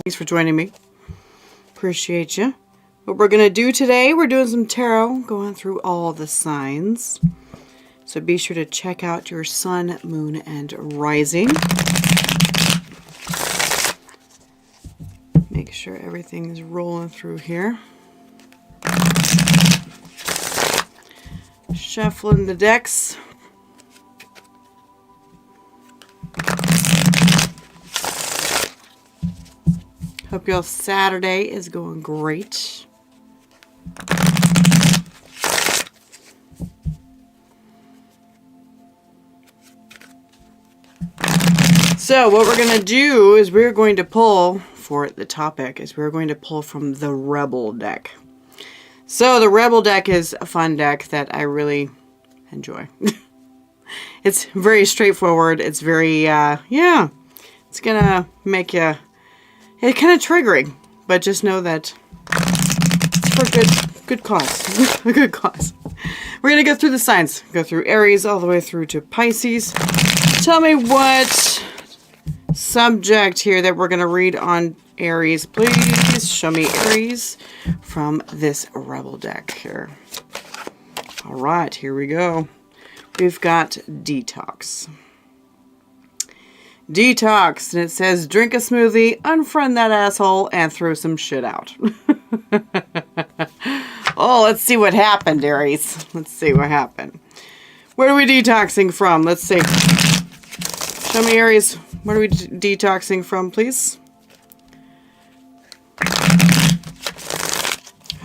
Thanks for joining me. Appreciate you. What we're going to do today, we're doing some tarot, going through all the signs. So be sure to check out your sun, moon, and rising. Make sure everything is rolling through here. Shuffling the decks. Hope y'all's Saturday is going great. So what we're going to do is we're going to pull, for the topic, is we're going to pull from the Rebel deck. So the Rebel deck is a fun deck that I really enjoy. It's very straightforward. It's very, yeah, it's going to make you... It's kind of triggering, but just know that it's for good cause. A good cause. We're going to go through the signs. Go through Aries all the way through to Pisces. Tell me what subject here that we're going to read on Aries. Please show me Aries from this Rebel deck here. All right, here we go. We've got Detox. Detox, and it says, drink a smoothie, unfriend that asshole, and throw some shit out. Oh, let's see what happened, Aries. Let's see what happened. Where are we detoxing from? Let's see. Show me, Aries. What are we detoxing from, please?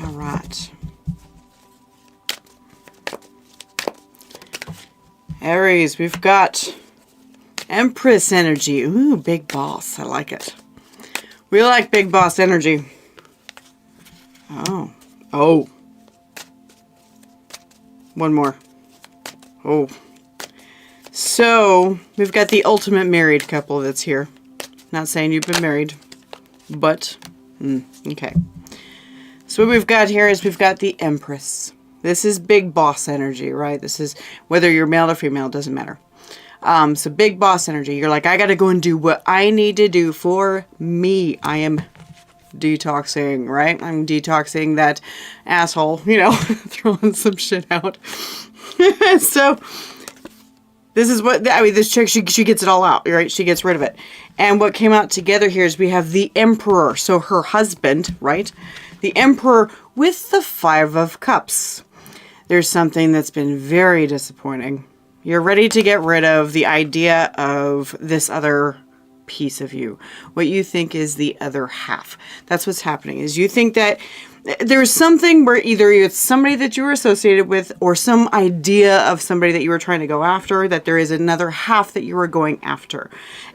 All right. Aries, we've got Empress energy. Ooh, big boss. I like it. We like big boss energy. Oh. Oh. One more. Oh. So, we've got the ultimate married couple that's here. Not saying you've been married, but, okay. So what we've got here is we've got the Empress. This is big boss energy, right? This is, whether you're male or female, it doesn't matter. So big boss energy. You're like, I got to go and do what I need to do for me. I am detoxing, right? I'm detoxing that asshole, you know, throwing some shit out. So this is what, I mean, this chick, she gets it all out, right? She gets rid of it. And what came out together here is we have the Emperor. So her husband, right? The Emperor with the Five of Cups. There's something that's been very disappointing. You're ready to get rid of the idea of this other piece of you. What you think is the other half. That's what's happening. Is you think that there's something where either it's somebody that you were associated with or some idea of somebody that you were trying to go after, that there is another half that you were going after.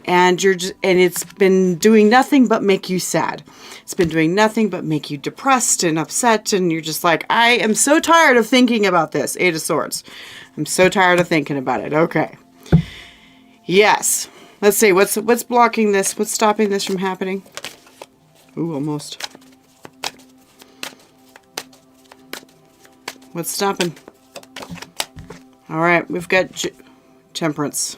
And you're just, and it's been doing nothing but make you sad. It's been doing nothing but make you depressed and upset. And you're just like, I am so tired of thinking about this. Eight of Swords. I'm so tired of thinking about it. Okay. Yes. Let's see. What's blocking this? What's stopping this from happening? Ooh, almost. What's stopping? All right. We've got Temperance.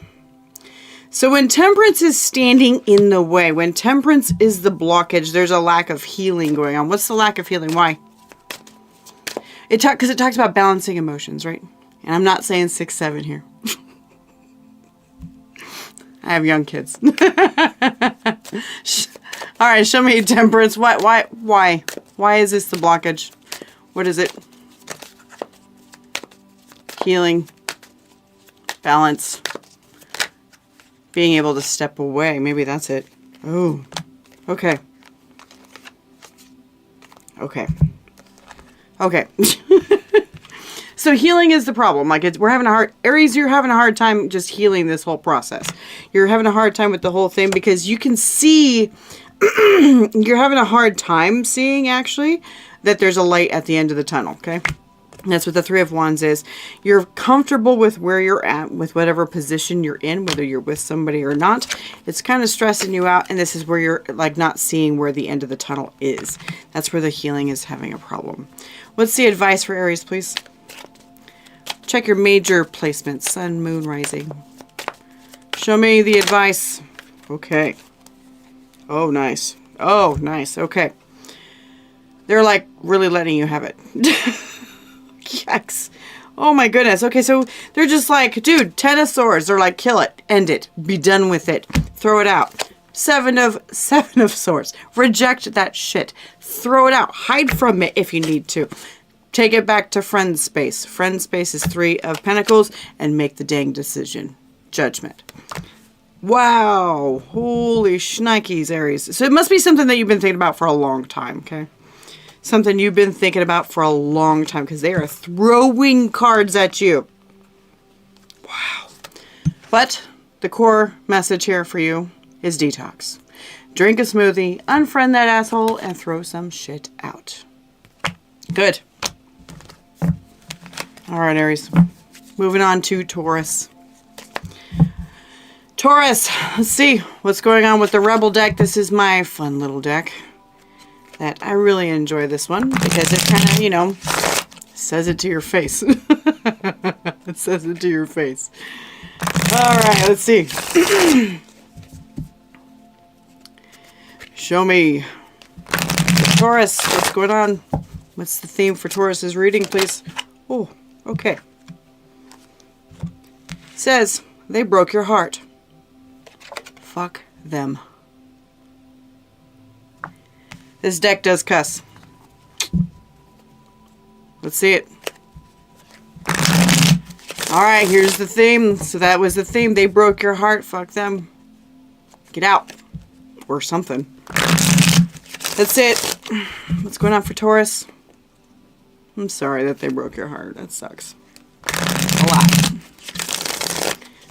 So when Temperance is standing in the way, when Temperance is the blockage, there's a lack of healing going on. What's the lack of healing? Why? Because it talks about balancing emotions, right? And I'm not saying 6, 7 here. I have young kids. All right, show me Temperance. Why? Why is this the blockage? What is it? Healing. Balance. Being able to step away. Maybe that's it. Oh. Okay. Okay. Okay. So healing is the problem. Like we're having a hard, Aries, you're having a hard time just healing this whole process. You're having a hard time with the whole thing because you can see, you're having a hard time seeing actually that there's a light at the end of the tunnel. Okay. And that's what the Three of Wands is. You're comfortable with where you're at, with whatever position you're in, whether you're with somebody or not. It's kind of stressing you out. And this is where you're like not seeing where the end of the tunnel is. That's where the healing is having a problem. What's the advice for Aries, please? Check your major placements. Sun, moon, rising. Show me the advice. Okay. Oh, nice. Oh, nice. Okay. They're like really letting you have it. Yikes. Oh my goodness. Okay, so they're just like, dude, 10 of swords. They're like, kill it. End it. Be done with it. Throw it out. Seven of swords. Reject that shit. Throw it out. Hide from it if you need to. Take it back to friend space. Friend space is 3 of pentacles, and make the dang decision. Judgment. Wow. Holy shnikes, Aries. So it must be something that you've been thinking about for a long time, okay? Something you've been thinking about for a long time, because they are throwing cards at you. Wow. But the core message here for you is detox. Drink a smoothie, unfriend that asshole, and throw some shit out. Good. All right, Aries. Moving on to Taurus. Taurus, let's see what's going on with the Rebel deck. This is my fun little deck that I really enjoy this one because it kind of, you know, says it to your face. It says it to your face. All right, let's see. Show me. Taurus, what's going on? What's the theme for Taurus's reading, please? Oh, okay. It says, they broke your heart. Fuck them. This deck does cuss. Let's see it. Alright, here's the theme. So that was the theme. They broke your heart. Fuck them. Get out. Or something. That's it. What's going on for Taurus? I'm sorry that they broke your heart. That sucks. A lot.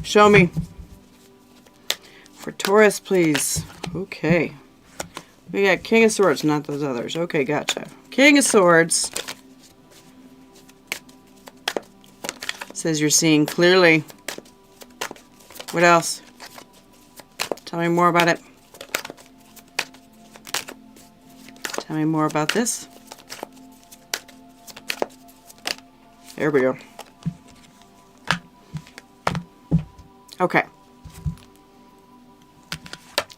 Show me. For Taurus, please. Okay. We got King of Swords, not those others. Okay, gotcha. King of Swords. Says you're seeing clearly. What else? Tell me more about it. Tell me more about this. There we go. Okay.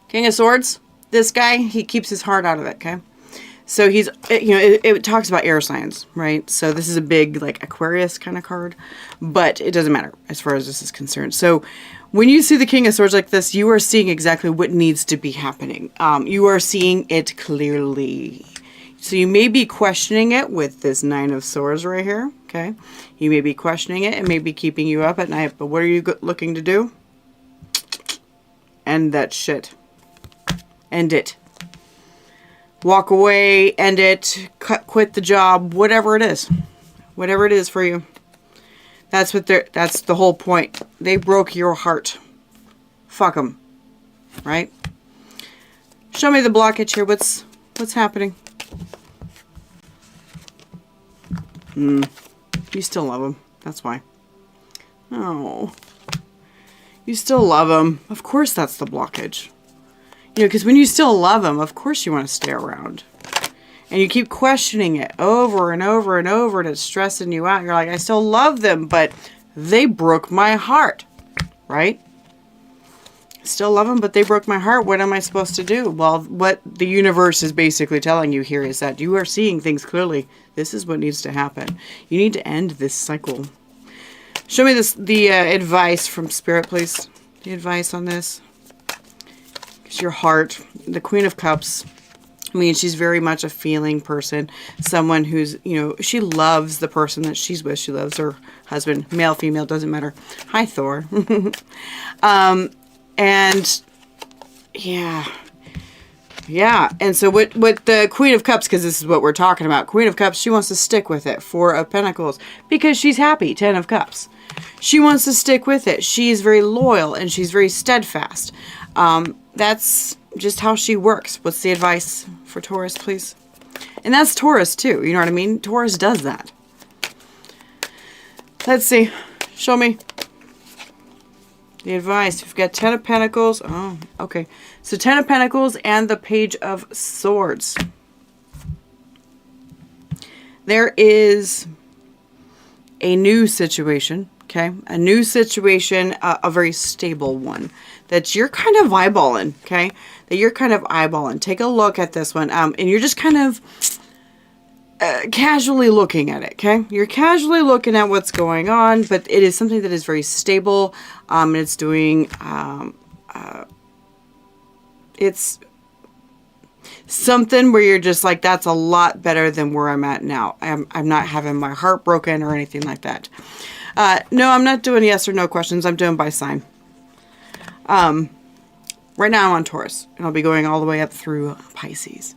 King of Swords. This guy, he keeps his heart out of it, okay? So he's, you know, it talks about air signs, right? So this is a big, like, Aquarius kind of card. But it doesn't matter as far as this is concerned. So when you see the King of Swords like this, you are seeing exactly what needs to be happening. You are seeing it clearly. So you may be questioning it with this 9 of Swords right here, okay? You may be questioning it. It may be keeping you up at night. But what are you looking to do? End that shit. End it. Walk away, end it, quit the job, whatever it is. Whatever it is for you. That's what that's the whole point. They broke your heart. Fuck them. Right? Show me the blockage here. What's happening? You still love him. That's why. Oh. You still love him. Of course that's the blockage. You know, because when you still love them, of course you want to stay around. And you keep questioning it over and over and over, and it's stressing you out. You're like, I still love them, but they broke my heart. Right? Still love them, but they broke my heart. What am I supposed to do? Well, what the universe is basically telling you here is that you are seeing things clearly. This is what needs to happen. You need to end this cycle. Show me the advice from Spirit, please. The advice on this. Your heart, the Queen of Cups. I mean, she's very much a feeling person. Someone who's, you know, she loves the person that she's with. She loves her husband. Male, female, doesn't matter. Hi, Thor. And, yeah. Yeah. And so what the Queen of Cups, because this is what we're talking about. Queen of Cups, she wants to stick with it. 4 of Pentacles. Because she's happy. 10 of Cups. She wants to stick with it. She is very loyal and she's very steadfast. That's just how she works. What's the advice for Taurus, please? And that's Taurus, too. You know what I mean? Taurus does that. Let's see. Show me. The advice. We've got 10 of Pentacles. Oh, okay. So 10 of Pentacles and the Page of Swords. There is a new situation. Okay, a new situation, a very stable one. that you're kind of eyeballing, okay? That you're kind of eyeballing. Take a look at this one. And you're just kind of casually looking at it, okay? You're casually looking at what's going on, but it is something that is very stable. And it's doing, it's something where you're just like, that's a lot better than where I'm at now. I'm not having my heart broken or anything like that. No, I'm not doing yes or no questions. I'm doing by sign. Right now I'm on Taurus, and I'll be going all the way up through Pisces.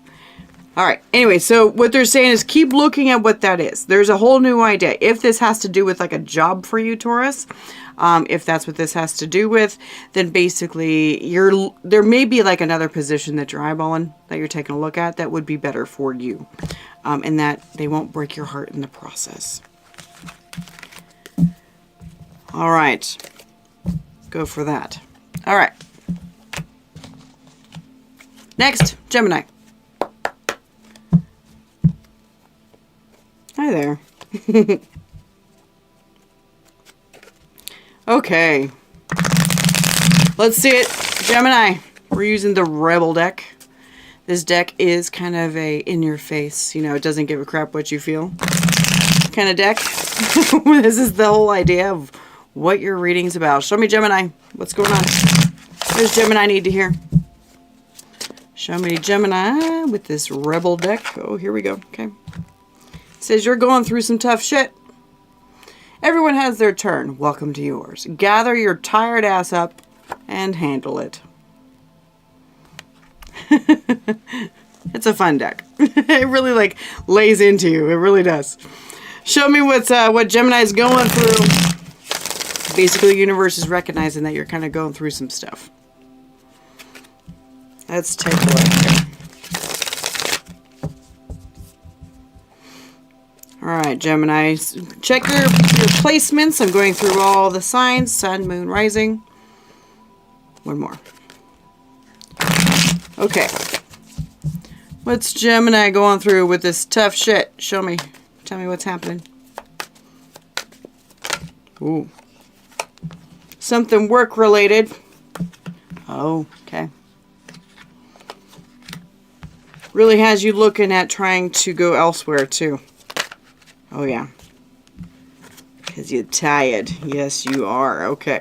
All right. Anyway, so what they're saying is keep looking at what that is. There's a whole new idea. If this has to do with like a job for you, Taurus, if that's what this has to do with, then basically there may be like another position that you're eyeballing, that you're taking a look at, that would be better for you. And that they won't break your heart in the process. All right. Go for that. All right. Next, Gemini. Hi there. Okay. Let's see it. Gemini. We're using the Rebel deck. This deck is kind of a in-your-face, you know, it doesn't give a crap what you feel kind of deck. This is the whole idea of what your reading's about. Show me, Gemini. What's going on? What does Gemini need to hear? Show me, Gemini, with this Rebel deck. Oh, here we go. Okay. It says you're going through some tough shit. Everyone has their turn. Welcome to yours. Gather your tired ass up and handle it. It's a fun deck. It really like lays into you. It really does. Show me what Gemini's going through. Basically, the universe is recognizing that you're kind of going through some stuff. Let's take a look. All right, Gemini, check your placements. I'm going through all the signs, sun, moon, rising. One more. Okay. What's Gemini going through with this tough shit? Show me. Tell me what's happening. Ooh. Something work related. Oh, okay. Really has you looking at trying to go elsewhere too. Oh yeah. Because you're tired. Yes, you are. Okay.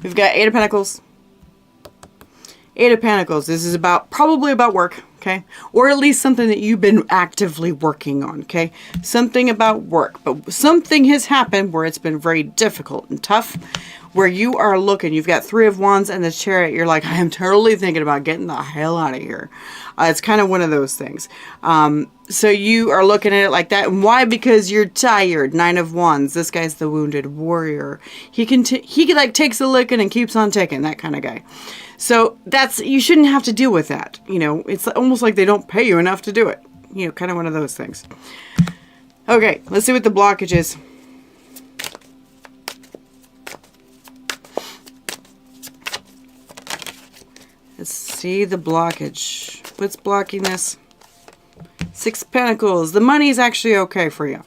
We've got Eight of Pentacles. Eight of Pentacles. This is probably about work. Okay. Or at least something that you've been actively working on. Okay. Something about work. But something has happened where it's been very difficult and tough. Where you are looking. You've got Three of Wands and the Chariot. You're like, I am totally thinking about getting the hell out of here. It's kind of one of those things. So you are looking at it like that. And why? Because you're tired. Nine of Wands. This guy's the wounded warrior. He like takes a licking and keeps on ticking. That kind of guy. So you shouldn't have to deal with that. You know, it's almost like they don't pay you enough to do it. You know, kind of one of those things. Okay, let's see what the blockage is. Let's see the blockage. What's blocking this? Six of Pentacles. The money's actually okay for you.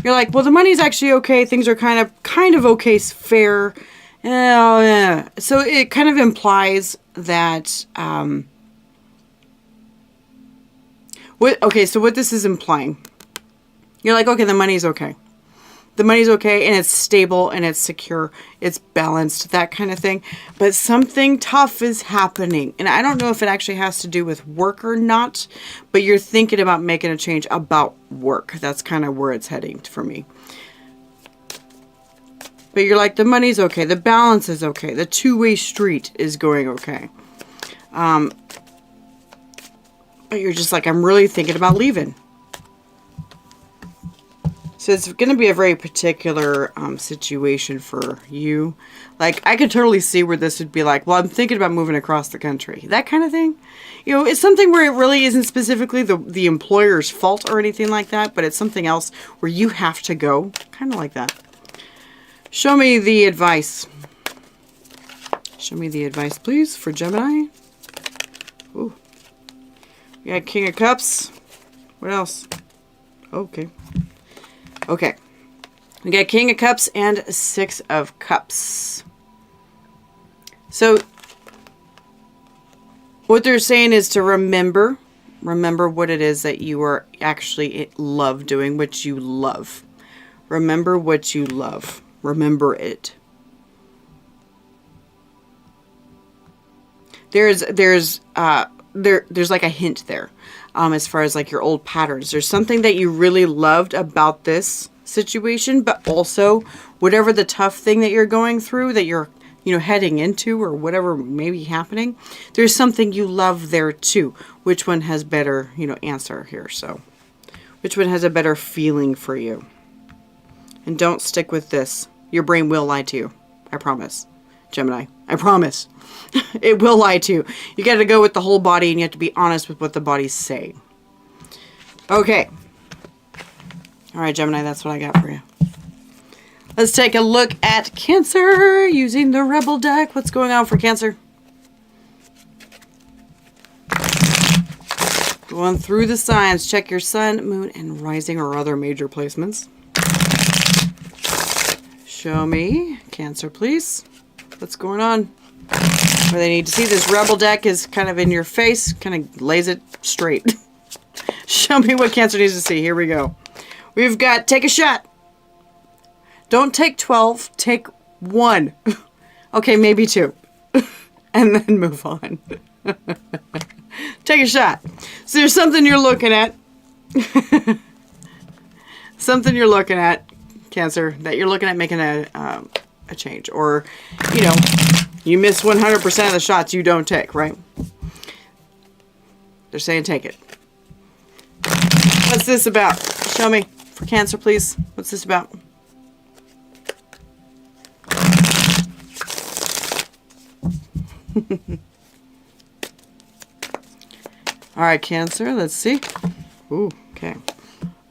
You're like, well, the money's actually okay. Things are kind of okay, fair. Yeah. So it kind of implies that. Okay, so what this is implying? You're like, okay, the money's okay. The money's okay, and it's stable, and it's secure, it's balanced, that kind of thing. But something tough is happening. And I don't know if it actually has to do with work or not, but you're thinking about making a change about work. That's kind of where it's heading for me. But you're like, the money's okay, the balance is okay, the two-way street is going okay. But you're just like, I'm really thinking about leaving. So it's going to be a very particular situation for you. Like, I could totally see where this would be like, well, I'm thinking about moving across the country. That kind of thing. You know, it's something where it really isn't specifically the employer's fault or anything like that, but it's something else where you have to go. Kind of like that. Show me the advice. Show me the advice, please, for Gemini. Ooh. We got King of Cups. What else? Okay. Okay, we got King of Cups and Six of Cups. So what they're saying is to remember what it is that you are actually love doing, what you love. Remember what you love. Remember it. There's like a hint there, as far as like your old patterns. There's something that you really loved about this situation, but also whatever the tough thing that you're going through, that you're, you know, heading into, or whatever may be happening, there's something you love there too. Which one has better, you know, answer here? So which one has a better feeling for you? And don't stick with this. Your brain will lie to you. I promise. Gemini, I promise. It will lie to you. You got to go with the whole body, and you have to be honest with what the body's saying. Okay. All right, Gemini, that's what I got for you. Let's take a look at Cancer using the Rebel deck. What's going on for Cancer? Going through the signs. Check your sun, moon, and rising or other major placements. Show me, Cancer, please. What's going on? Where they need to see this Rebel deck is kind of in your face. Kind of lays it straight. Show me what Cancer needs to see. Here we go. We've got take a shot. Don't take 12, take 1. Okay, maybe 2. And then move on. Take a shot. So there's something you're looking at. Something you're looking at, Cancer, that you're looking at making a change. Or, you know, you miss 100% of the shots you don't take, right? They're saying take it. What's this about? Show me. For Cancer, please. What's this about? All right, Cancer, let's see. Ooh, okay.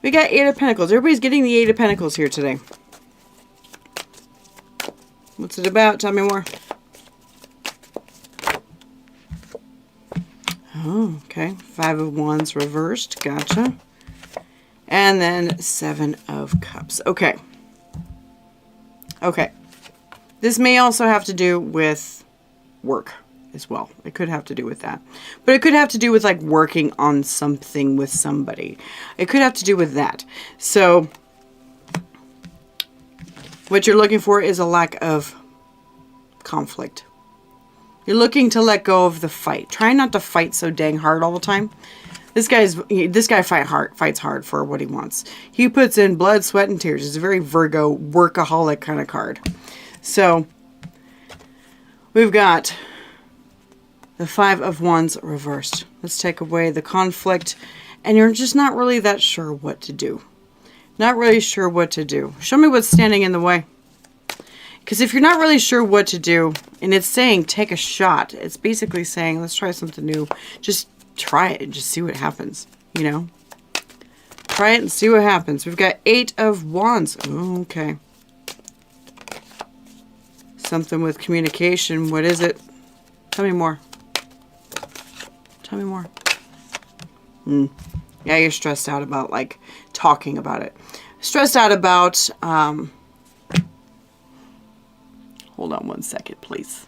We got 8 of Pentacles. Everybody's getting the 8 of Pentacles here today. What's it about? Tell me more. Oh, okay. 5 of Wands reversed. Gotcha. And then 7 of Cups. Okay. Okay. This may also have to do with work as well. It could have to do with that. But it could have to do with like working on something with somebody. It could have to do with that. So what you're looking for is a lack of conflict. You're looking to let go of the fight. Try not to fight so dang hard all the time. This guy fights hard for what he wants. He puts in blood, sweat, and tears. It's a very Virgo workaholic kind of card. So we've got the 5 of Wands reversed. Let's take away the conflict. And you're just not really that sure what to do. Not really sure what to do. Show me what's standing in the way. Because if you're not really sure what to do, and it's saying take a shot, it's basically saying let's try something new. Just try it and just see what happens. You know? Try it and see what happens. We've got 8 of Wands. Oh, okay. Something with communication. What is it? Tell me more. Tell me more. Yeah, you're stressed out about, like, talking about it. Stressed out about, hold on one second, please.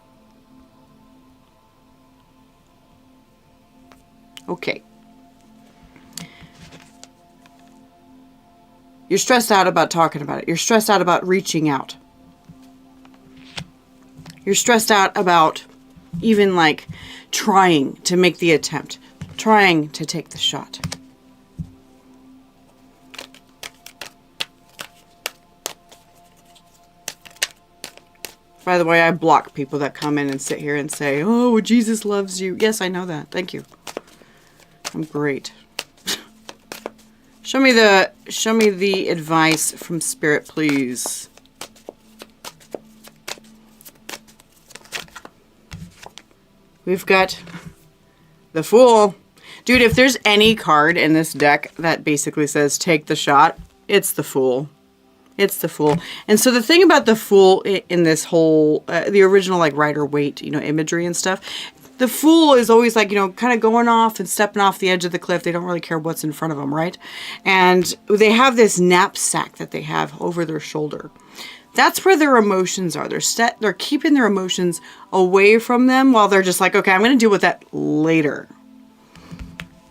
Okay. You're stressed out about talking about it. You're stressed out about reaching out. You're stressed out about even, like, trying to make the attempt. Trying to take the shot. By the way, I block people that come in and sit here and say, oh, Jesus loves you. Yes, I know that. Thank you. I'm great. Show me the advice from Spirit, please. We've got the Fool. Dude, if there's any card in this deck that basically says take the shot, it's the Fool. It's the Fool. And so the thing about the Fool in this whole, the original like Rider-Waite, you know, imagery and stuff, the Fool is always like, you know, kind of going off and stepping off the edge of the cliff. They don't really care what's in front of them, right? And they have this knapsack that they have over their shoulder. That's where their emotions are. They're keeping their emotions away from them while they're just like, okay, I'm going to deal with that later.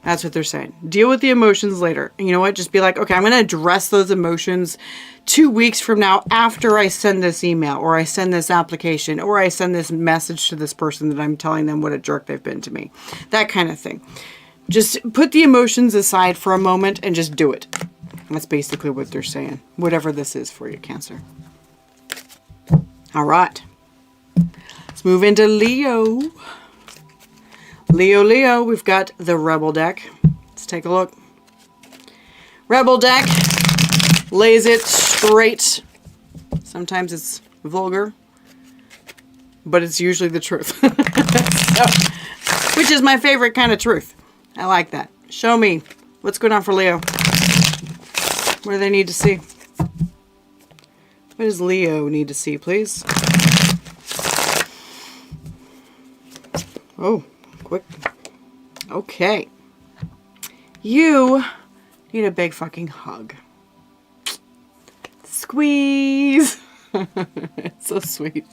That's what they're saying. Deal with the emotions later. And you know what? Just be like, okay, I'm going to address those emotions 2 weeks from now after I send this email or I send this application or I send this message to this person that I'm telling them what a jerk they've been to me. That kind of thing. Just put the emotions aside for a moment and just do it. That's basically what they're saying. Whatever this is for you, Cancer. All right. Let's move into Leo. Leo, we've got the Rebel deck. Let's take a look. Rebel deck lays it straight. Sometimes it's vulgar, but it's usually the truth. Which is my favorite kind of truth. I like that. Show me what's going on for Leo. What do they need to see? What does Leo need to see, please? Oh, quick. Okay. You need a big fucking hug. Squeeze. It's so sweet.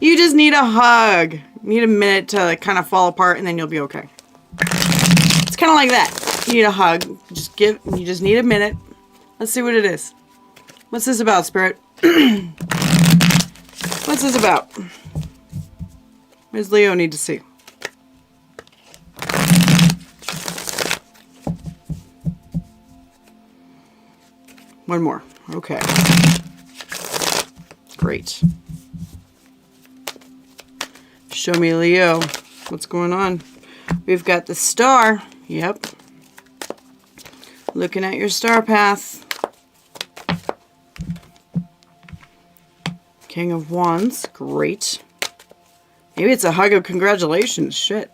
You just need a hug. You need a minute to kind of fall apart and then you'll be okay. It's kind of like that. You need a hug. You just need a minute. Let's see what it is. What's this about, Spirit? What's this about? What does Leo need to see? One more. Okay. Great. Show me, Leo. What's going on? We've got the star. Yep. Looking at your star path. King of Wands. Great. Maybe it's a hug of congratulations. Shit.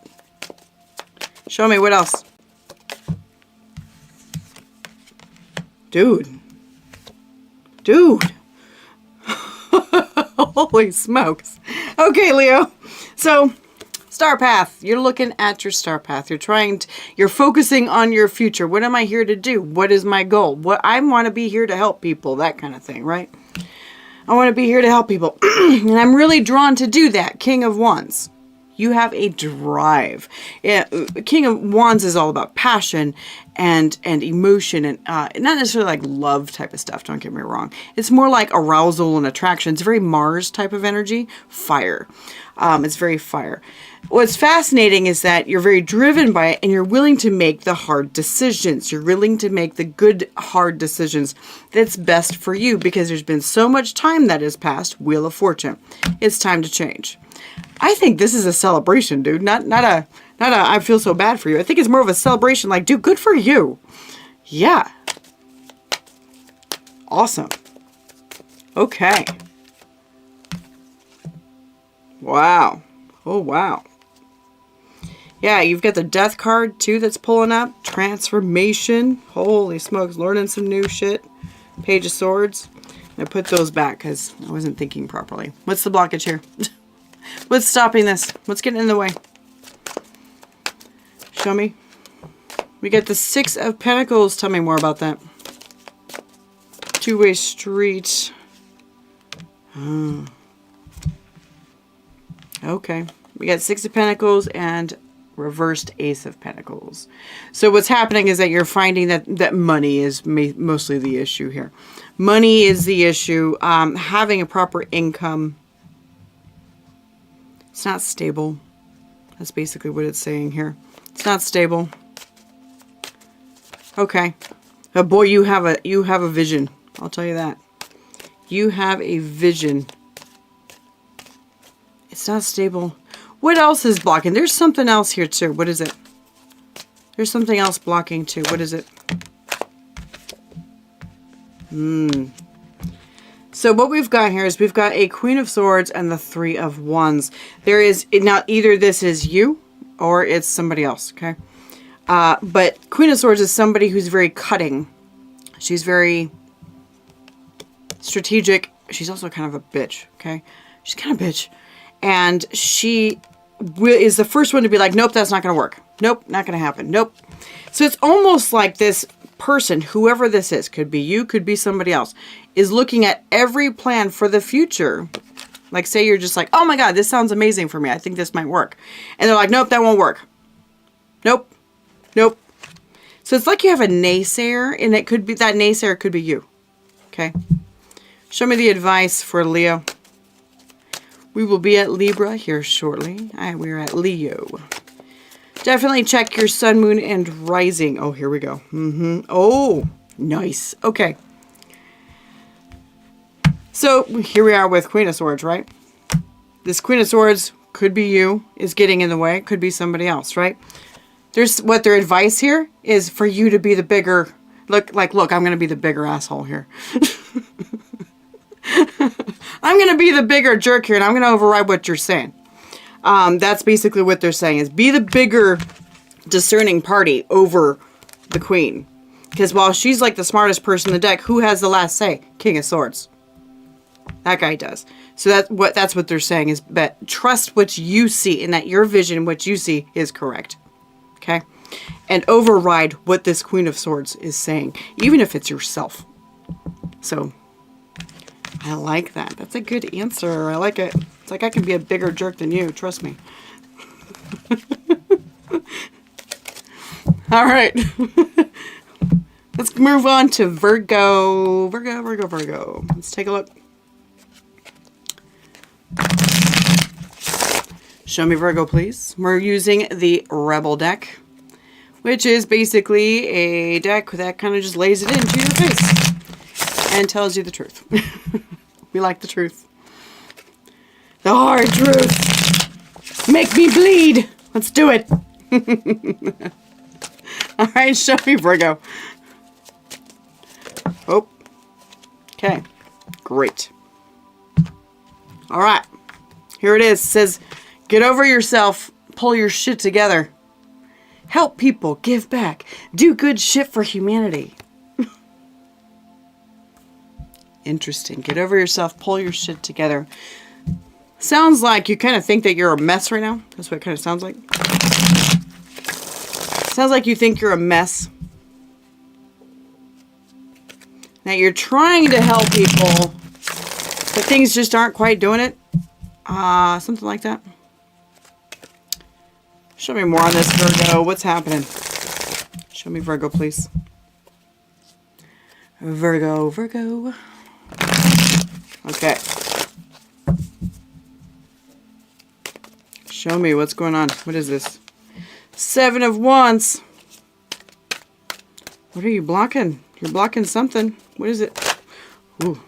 Show me what else. Dude. Holy smokes. Okay, Leo. So, star path. You're looking at your star path. You're focusing on your future. What am I here to do? What is my goal? I want to be here to help people. That kind of thing, right? I want to be here to help people. And I'm really drawn to do that. King of Wands. You have a drive. Yeah, King of Wands is all about passion and emotion and not necessarily like love type of stuff. Don't get me wrong. It's more like arousal and attraction. It's very Mars type of energy. Fire. It's very fire. What's fascinating is that you're very driven by it and you're willing to make the hard decisions. You're willing to make the good, hard decisions that's best for you because there's been so much time that has passed. Wheel of Fortune. It's time to change. I think this is a celebration, dude. Not a I feel so bad for you. I think it's more of a celebration like, dude, good for you. Yeah. Awesome. Okay. Wow. Oh, wow. Yeah, you've got the Death card, too, that's pulling up. Transformation. Holy smokes, learning some new shit. Page of Swords. I put those back because I wasn't thinking properly. What's the blockage here? What's stopping this? What's getting in the way? Show me. We get the Six of Pentacles. Tell me more about that. Two-way street. Oh. Okay. We got Six of Pentacles and reversed Ace of Pentacles. So what's happening is that you're finding that money is mostly the issue here. Money is the issue. Having a proper income. It's not stable. That's basically what it's saying here. It's not stable. Okay. But boy, you have a vision. I'll tell you that. You have a vision. It's not stable. What else is blocking? There's something else here too. What is it? There's something else blocking too. What is it? So what we've got here is we've got a Queen of Swords and the Three of Wands. There is, now either this is you or it's somebody else, okay? But Queen of Swords is somebody who's very cutting. She's very strategic. She's also kind of a bitch, okay? She's kind of a bitch. And she is the first one to be like, nope, that's not going to work. Nope, not going to happen. Nope. So it's almost like this person, whoever this is, could be you, could be somebody else, is looking at every plan for the future. Like, say you're just like, oh my God, this sounds amazing for me. I think this might work. And they're like, nope, that won't work. Nope. Nope. So it's like you have a naysayer, and it could be, that naysayer could be you. Okay. Show me the advice for Leo. We will be at Libra here shortly. We're at Leo. Definitely check your sun, moon, and rising. Oh, here we go. Oh, nice. Okay. So here we are with Queen of Swords, right? This Queen of Swords could be you, is getting in the way. Could be somebody else, right? There's what their advice here is for you to be the bigger, look, I'm going to be the bigger asshole here. I'm going to be the bigger jerk here, and I'm going to override what you're saying. That's basically what they're saying, is be the bigger discerning party over the queen. Because while she's like the smartest person in the deck, who has the last say? King of Swords. That guy does. So that's what they're saying, is that trust what you see, and that your vision, what you see, is correct. Okay? And override what this Queen of Swords is saying, even if it's yourself. So, I like that. That's a good answer. I like it. It's like I can be a bigger jerk than you. Trust me. All right. Let's move on to Virgo. Virgo. Let's take a look. Show me Virgo, please. We're using the Rebel deck, which is basically a deck that kind of just lays it into your face and tells you the truth. We like the truth. The hard truth. Make me bleed. Let's do it. All right, show me Virgo. Oh. Okay. Great. All right. Here it is. It says, get over yourself. Pull your shit together. Help people. Give back. Do good shit for humanity. Interesting. Get over yourself. Pull your shit together. Sounds like you kind of think that you're a mess right now. That's what it kind of sounds like. Sounds like you think you're a mess. That you're trying to help people, but things just aren't quite doing it. Something like that. Show me more on this, Virgo. What's happening? Show me Virgo, please. Virgo. Okay. Show me what's going on. What is this? 7 of Wands. What are you blocking? You're blocking something. What is it? Ooh.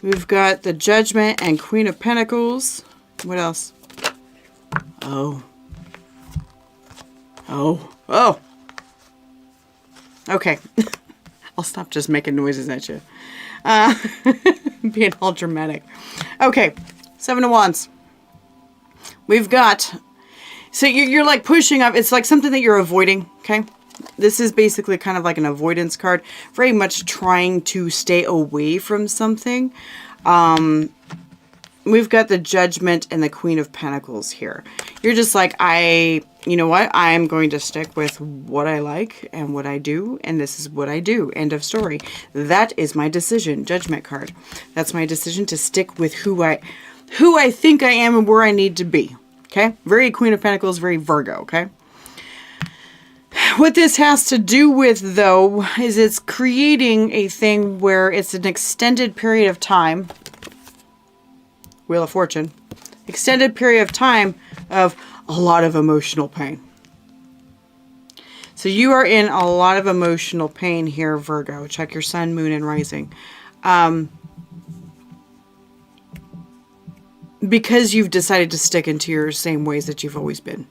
We've got the Judgment and Queen of Pentacles. What else? Oh. Okay. I'll stop just making noises at you. Being all dramatic. Okay. 7 of Wands. We've got... So you're like pushing up. It's like something that you're avoiding. Okay. This is basically kind of like an avoidance card. Very much trying to stay away from something. We've got the Judgment and the Queen of Pentacles here. You're just like, you know what? I'm going to stick with what I like and what I do. And this is what I do. End of story. That is my decision. Judgment card. That's my decision to stick with who I think I am and where I need to be. Okay? Very Queen of Pentacles, very Virgo. Okay? What this has to do with, though, is it's creating a thing where it's an extended period of time. Wheel of Fortune. Extended period of time of a lot of emotional pain. So you are in a lot of emotional pain here, Virgo. Check your sun, moon, and rising. Because you've decided to stick into your same ways that you've always been.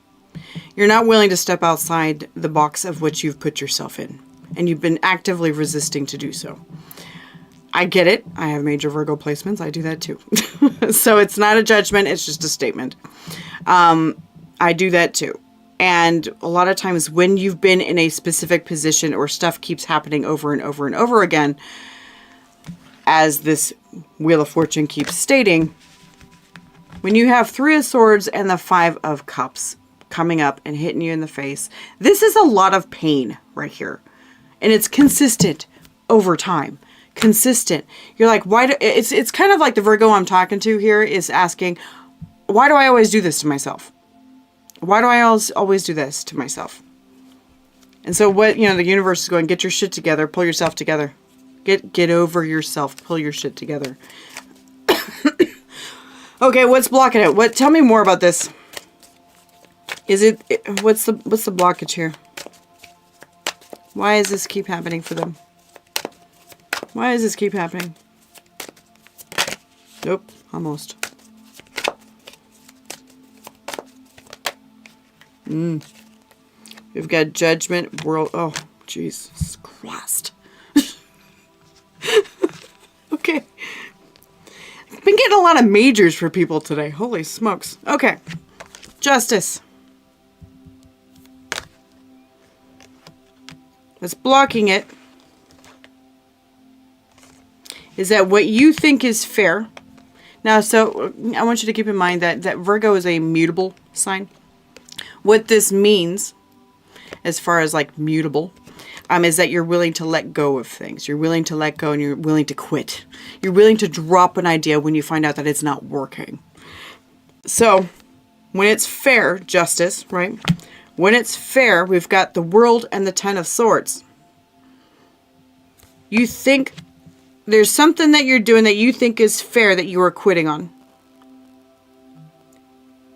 You're not willing to step outside the box of what you've put yourself in. And you've been actively resisting to do so. I get it. I have major Virgo placements. I do that too. So it's not a judgment. It's just a statement. I do that too. And a lot of times when you've been in a specific position or stuff keeps happening over and over and over again, as this Wheel of Fortune keeps stating, when you have 3 of Swords and the 5 of Cups coming up and hitting you in the face, this is a lot of pain right here. And it's consistent over time. Consistent. You're like, why do, it's kind of like the Virgo I'm talking to here is asking, why do I always do this to myself? Why do I always do this to myself? And so what, the universe is going, get your shit together, pull yourself together. Get over yourself, pull your shit together. Okay, what's blocking it? Tell me more about this. What's the blockage here? Why does this keep happening for them? Why does this keep happening? Nope, almost. We've got judgment, world. Oh, Jesus Christ. Okay. I've been getting a lot of majors for people today. Holy smokes. Okay. Justice. What's blocking it is that what you think is fair. Now, so I want you to keep in mind that Virgo is a mutable sign. What this means, as far as like mutable, is that you're willing to let go of things. You're willing to let go and you're willing to quit. You're willing to drop an idea when you find out that it's not working. So, when it's fair, justice, right? When it's fair, we've got the World and the Ten of Swords. You think there's something that you're doing that you think is fair that you are quitting on.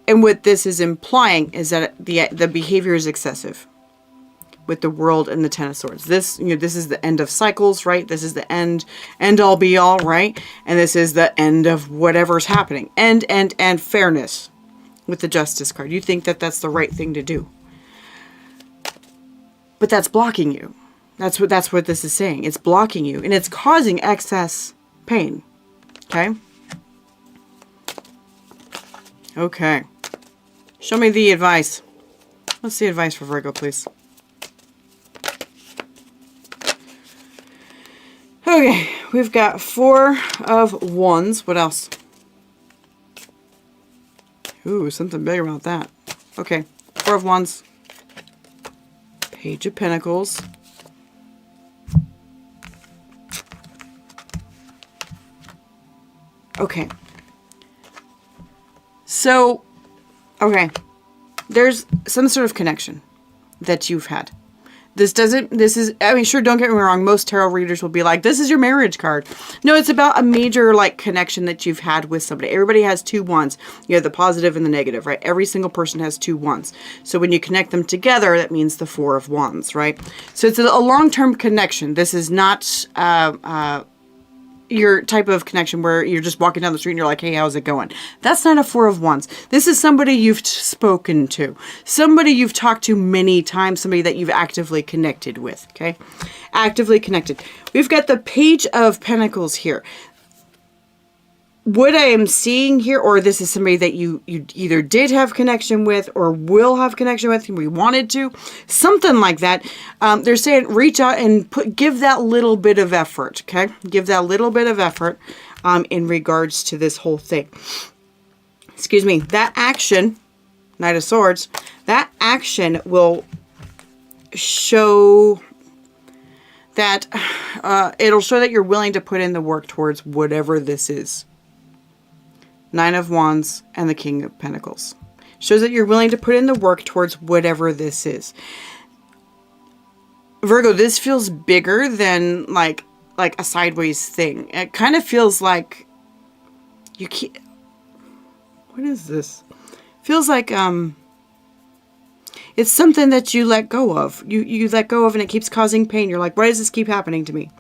And what this is implying is that the behavior is excessive with the World and the Ten of Swords. This, this is the end of cycles, right? This is the end all be all, right? And this is the end of whatever's happening. And fairness with the Justice card. You think that that's the right thing to do. But that's blocking you. That's what this is saying. It's blocking you and it's causing excess pain. Okay? Okay. Show me the advice. Let's see advice for Virgo, please. Okay, we've got Four of Wands. What else? Ooh, something big about that. Okay, Four of Wands. Page of Pentacles. Okay. So, okay. There's some sort of connection that you've had. Sure, don't get me wrong, most tarot readers will be like, this is your marriage card. No, it's about a major, connection that you've had with somebody. Everybody has two wands. You have the positive and the negative, right? Every single person has two wands. So when you connect them together, that means the Four of Wands, right? So it's a long-term connection. This is not your type of connection where you're just walking down the street and you're like, hey, how's it going? That's not a Four of Wands. This is somebody you've spoken to. Somebody you've talked to many times. Somebody that you've actively connected with, okay? Actively connected. We've got the Page of Pentacles here. What I am seeing here, or this is somebody that you either did have connection with or will have connection with, and we wanted to, something like that. They're saying reach out and give that little bit of effort, okay? Give that little bit of effort in regards to this whole thing. Excuse me. That action, Knight of Swords, that action will show that, it'll show that you're willing to put in the work towards whatever this is. Nine of Wands and the King of Pentacles. Shows that you're willing to put in the work towards whatever this is. Virgo, this feels bigger than like a sideways thing. It kind of feels like you can't... What is this? Feels like it's something that you let go of. You let go of and it keeps causing pain. You're like, why does this keep happening to me?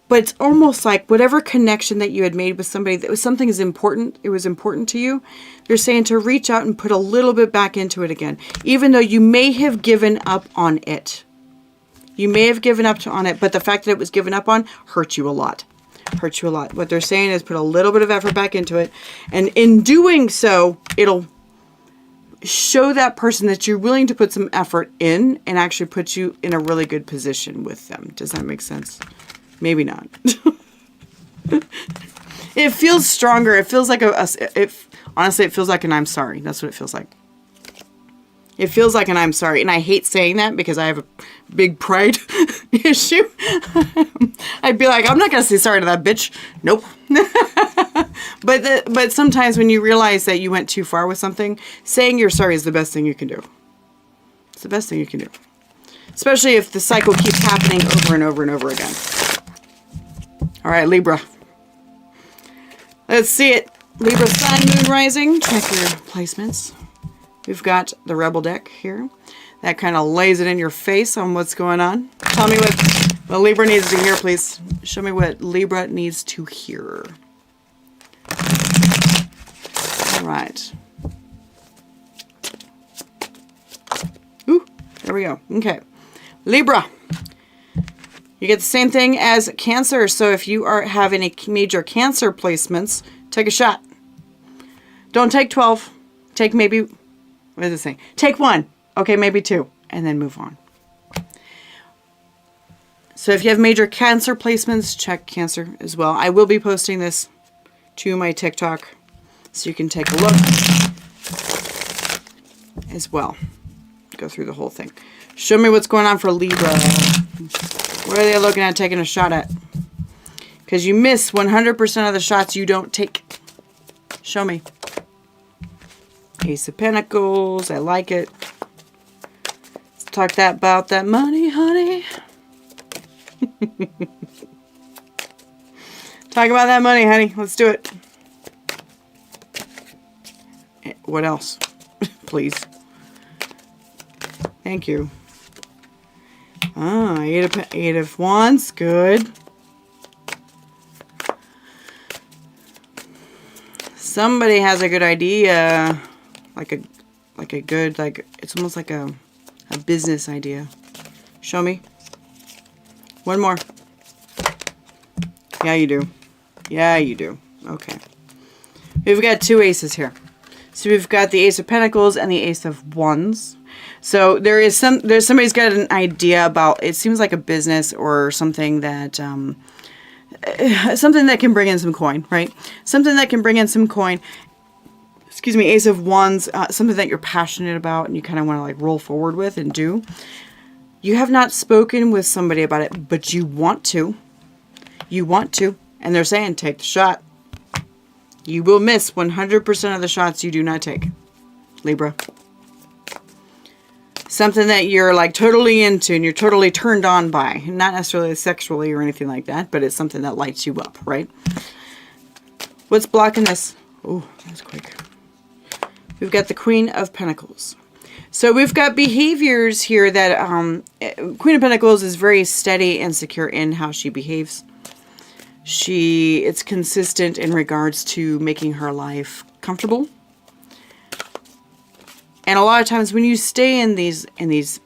But it's almost like whatever connection that you had made with somebody that was something is important, it was important to you, they're saying to reach out and put a little bit back into it again. Even though you may have given up on it. You may have given up on it, but the fact that it was given up on hurt you a lot. Hurt you a lot. What they're saying is put a little bit of effort back into it. And in doing so, it'll show that person that you're willing to put some effort in and actually put you in a really good position with them. Does that make sense? Maybe not. It feels stronger. It feels like honestly, it feels like an I'm sorry. That's what it feels like. It feels like an I'm sorry. And I hate saying that because I have a big pride issue. I'd be like, I'm not going to say sorry to that bitch. Nope. But sometimes when you realize that you went too far with something, saying you're sorry is the best thing you can do. It's the best thing you can do. Especially if the cycle keeps happening over and over and over again. All right, Libra. Let's see it. Libra, Sun, Moon, Rising. Check your placements. We've got the Rebel deck here. That kind of lays it in your face on what's going on. Tell me what Libra needs to hear, please. Show me what Libra needs to hear. All right. Ooh, there we go. Okay. Libra. You get the same thing as Cancer. So if you have any major Cancer placements, take a shot. Don't take 12. Take maybe, what is it saying? Take 1. Okay, maybe 2. And then move on. So if you have major Cancer placements, check Cancer as well. I will be posting this to my TikTok so you can take a look as well. Go through the whole thing. Show me what's going on for Libra. What are they looking at taking a shot at? Because you miss 100% of the shots you don't take. Show me. Ace of Pentacles. I like it. Let's talk about that money, honey. Talk about that money, honey. Let's do it. What else? Please. Thank you. Ah, eight of Wands. Good. Somebody has a good idea. It's almost like a business idea. Show me. One more. Yeah, you do. Yeah, you do. Okay. We've got 2 aces here. So we've got the Ace of Pentacles and the Ace of Wands. So there's somebody's got an idea about, it seems like a business or something that something that can bring in some coin, right? Something that can bring in some coin. Excuse me, Ace of Wands, something that you're passionate about and you kind of want to like roll forward with and do. You have not spoken with somebody about it, but you want to. You want to. And they're saying, take the shot. You will miss 100% of the shots you do not take. Libra. Something that you're like totally into and you're totally turned on by. Not necessarily sexually or anything like that, but it's something that lights you up, right? What's blocking this? Oh, that's quick. We've got the Queen of Pentacles. So we've got behaviors here that Queen of Pentacles is very steady and secure in how she behaves. It's consistent in regards to making her life comfortable. And a lot of times when you stay in these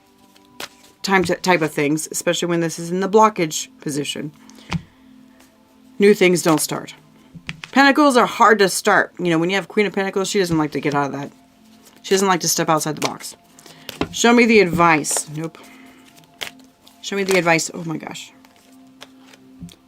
type of things, especially when this is in the blockage position, new things don't start. Pentacles are hard to start. You know, when you have Queen of Pentacles, she doesn't like to get out of that. She doesn't like to step outside the box. Show me the advice. Nope. Show me the advice. Oh my gosh.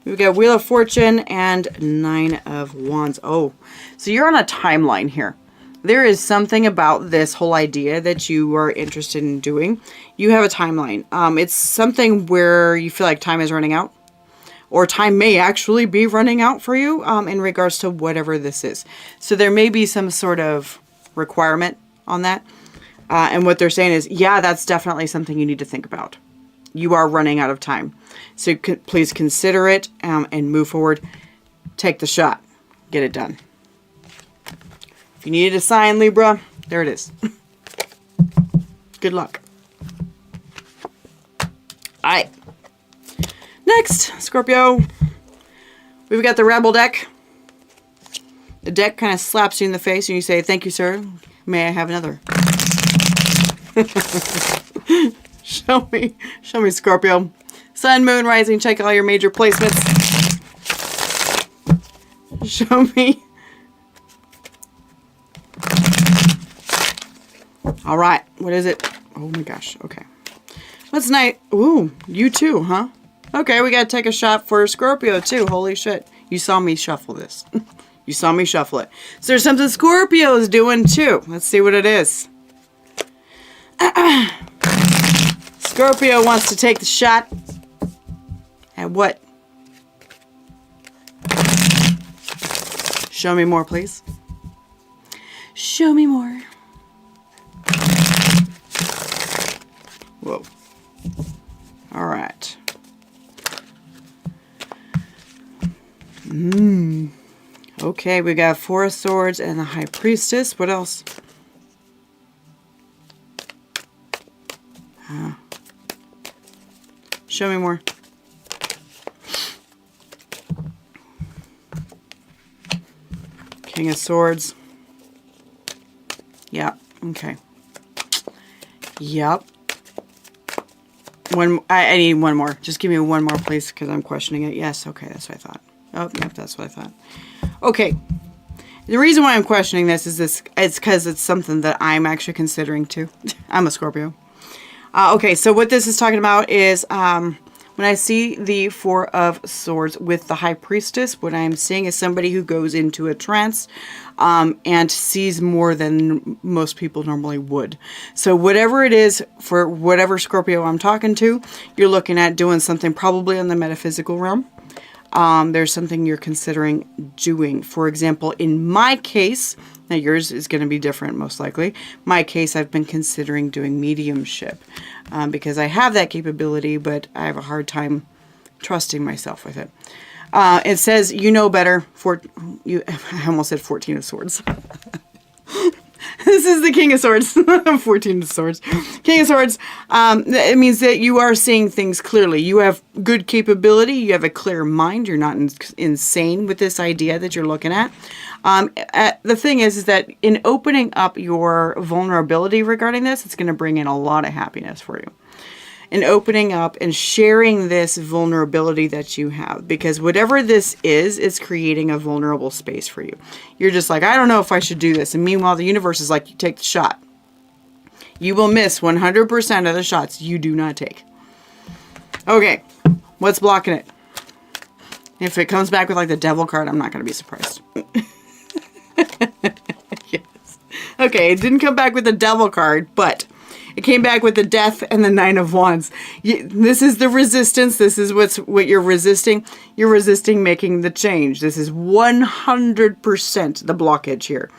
We've got Wheel of Fortune and 9 of Wands. Oh, so you're on a timeline here. There is something about this whole idea that you are interested in doing. You have a timeline. It's something where you feel like time is running out. Or time may actually be running out for you in regards to whatever this is. So there may be some sort of requirement on that. And what they're saying is, yeah, that's definitely something you need to think about. You are running out of time. So please consider it and move forward. Take the shot. Get it done. If you needed a sign, Libra, there it is. Good luck. All right. Next, Scorpio. We've got the Rebel deck. The deck kind of slaps you in the face and you say, thank you, sir. May I have another? Show me, Scorpio. Sun, Moon, Rising, check all your major placements. Show me. All right, what is it? Oh my gosh, okay. What's nice? Ooh, you too, huh? Okay, we gotta take a shot for Scorpio too. Holy shit. You saw me shuffle this. You saw me shuffle it. So there's something Scorpio is doing too. Let's see what it is. Scorpio wants to take the shot. At what? Show me more, please. Show me more. Whoa. All right. Okay, we got Four of Swords and the High Priestess. What else? Show me more. King of Swords. Yep. Okay. Yep. I need one more. Just give me one more, please, because I'm questioning it. Yes. Okay. That's what I thought. Oh, yep. That's what I thought. Okay. The reason why I'm questioning this is it's because it's something that I'm actually considering too. I'm a Scorpio. Okay. So what this is talking about is, when I see the Four of Swords with the High Priestess, what I'm seeing is somebody who goes into a trance and sees more than most people normally would. So whatever it is, for whatever Scorpio I'm talking to, you're looking at doing something probably in the metaphysical realm. There's something you're considering doing. For example, in my case, now yours is going to be different most likely. My case, I've been considering doing mediumship because I have that capability, but I have a hard time trusting myself with it. It says, you know better. I almost said 14 of Swords. This is the King of Swords. 14 of Swords. King of Swords. It means that you are seeing things clearly. You have good capability. You have a clear mind. You're not insane with this idea that you're looking at. The thing is that in opening up your vulnerability regarding this, it's going to bring in a lot of happiness for you. And opening up and sharing this vulnerability that you have. Because whatever this is, it's creating a vulnerable space for you. You're just like, I don't know if I should do this. And meanwhile, the universe is like, you take the shot. You will miss 100% of the shots you do not take. Okay, what's blocking it? If it comes back with like the Devil card, I'm not going to be surprised. Yes. Okay, it didn't come back with the Devil card, but it came back with the Death and the Nine of Wands. This is the resistance. This is what you're resisting. You're resisting making the change. This is 100% the blockage here.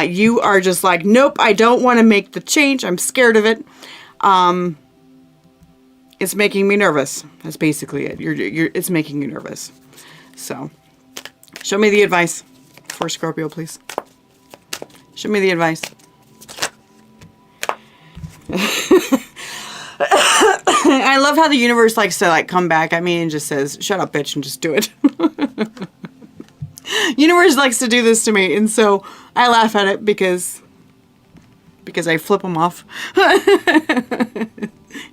You are just like, nope, I don't want to make the change. I'm scared of it. It's making me nervous. That's basically it. It's making you nervous. So, show me the advice for Scorpio, please. Show me the advice. I love how the universe likes to like come back at me and just says, shut up, bitch, and just do it. Universe likes to do this to me, and so I laugh at it because I flip them off.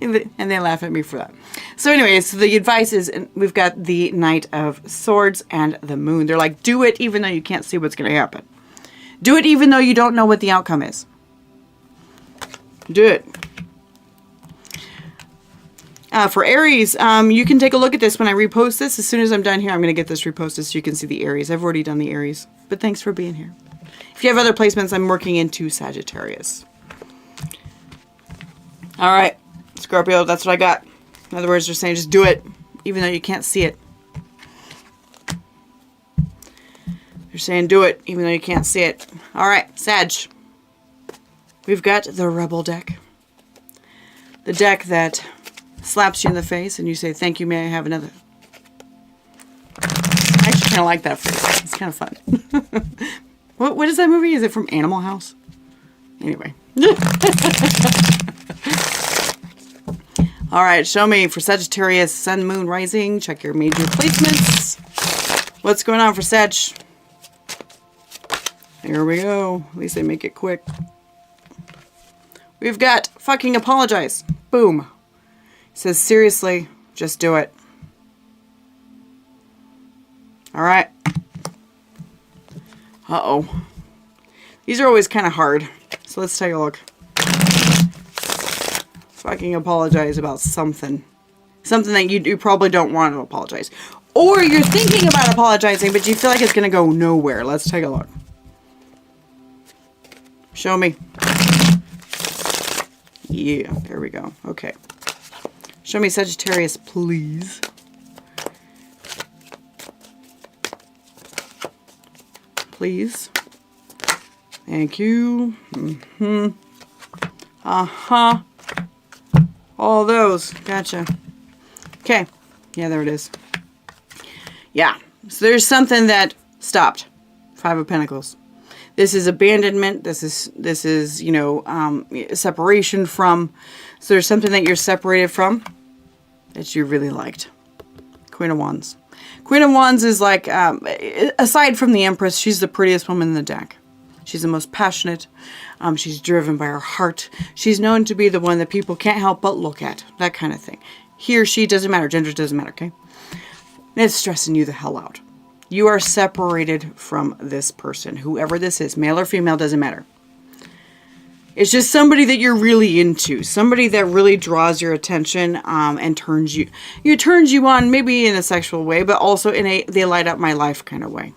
And they laugh at me for that. So anyways, so the advice is, we've got the Knight of Swords and the Moon. They're like, do it even though you can't see what's going to happen. Do it even though you don't know what the outcome is. Do it. For Aries, you can take a look at this when I repost this. As soon as I'm done here, I'm going to get this reposted so you can see the Aries. I've already done the Aries. But thanks for being here. If you have other placements, I'm working into Sagittarius. All right. Scorpio, that's what I got. In other words, they're saying just do it, even though you can't see it. They're saying do it, even though you can't see it. All right, Sag. We've got the Rebel deck. The deck that slaps you in the face and you say, thank you, may I have another? I actually kind of like that phrase. It's kind of fun. What is that movie? Is it from Animal House? Anyway. All right, show me for Sagittarius, Sun, Moon, Rising. Check your major placements. What's going on for Sag? Here we go. At least they make it quick. We've got fucking apologize. Boom. It says, seriously, just do it. All right. Uh-oh. These are always kind of hard. So let's take a look. Fucking apologize about something. Something that you probably don't want to apologize. Or you're thinking about apologizing, but you feel like it's going to go nowhere. Let's take a look. Show me. Yeah, there we go. Okay. Show me Sagittarius, please. Please. Thank you. Uh-huh. All those. Gotcha. Okay. Yeah, there it is. Yeah. So there's something that stopped. 5 of Pentacles. This is abandonment. This is, you know, separation from. So there's something that you're separated from that you really liked. Queen of Wands. Queen of Wands is like, aside from the Empress, she's the prettiest woman in the deck. She's the most passionate. She's driven by her heart. She's known to be the one that people can't help but look at. That kind of thing. He or she, doesn't matter. Gender doesn't matter, okay? And it's stressing you the hell out. You are separated from this person. Whoever this is, male or female, doesn't matter. It's just somebody that you're really into. Somebody that really draws your attention and turns you on, maybe in a sexual way, but also in a they light up my life kind of way.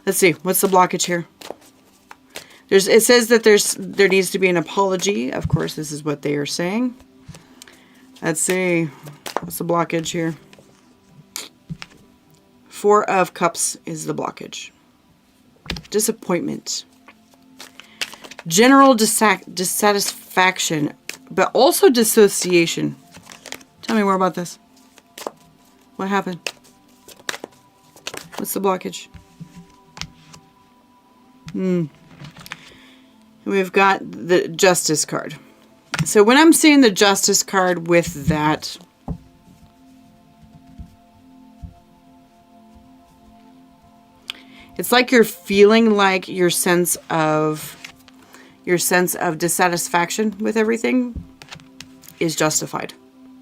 Let's see. What's the blockage here? It says that there needs to be an apology. Of course, this is what they are saying. Let's see. What's the blockage here? 4 of Cups is the blockage. Disappointment. General dissatisfaction, but also dissociation. Tell me more about this. What happened? What's the blockage? We've got the Justice card. So when I'm seeing the Justice card with that, it's like you're feeling like your sense of dissatisfaction with everything is justified.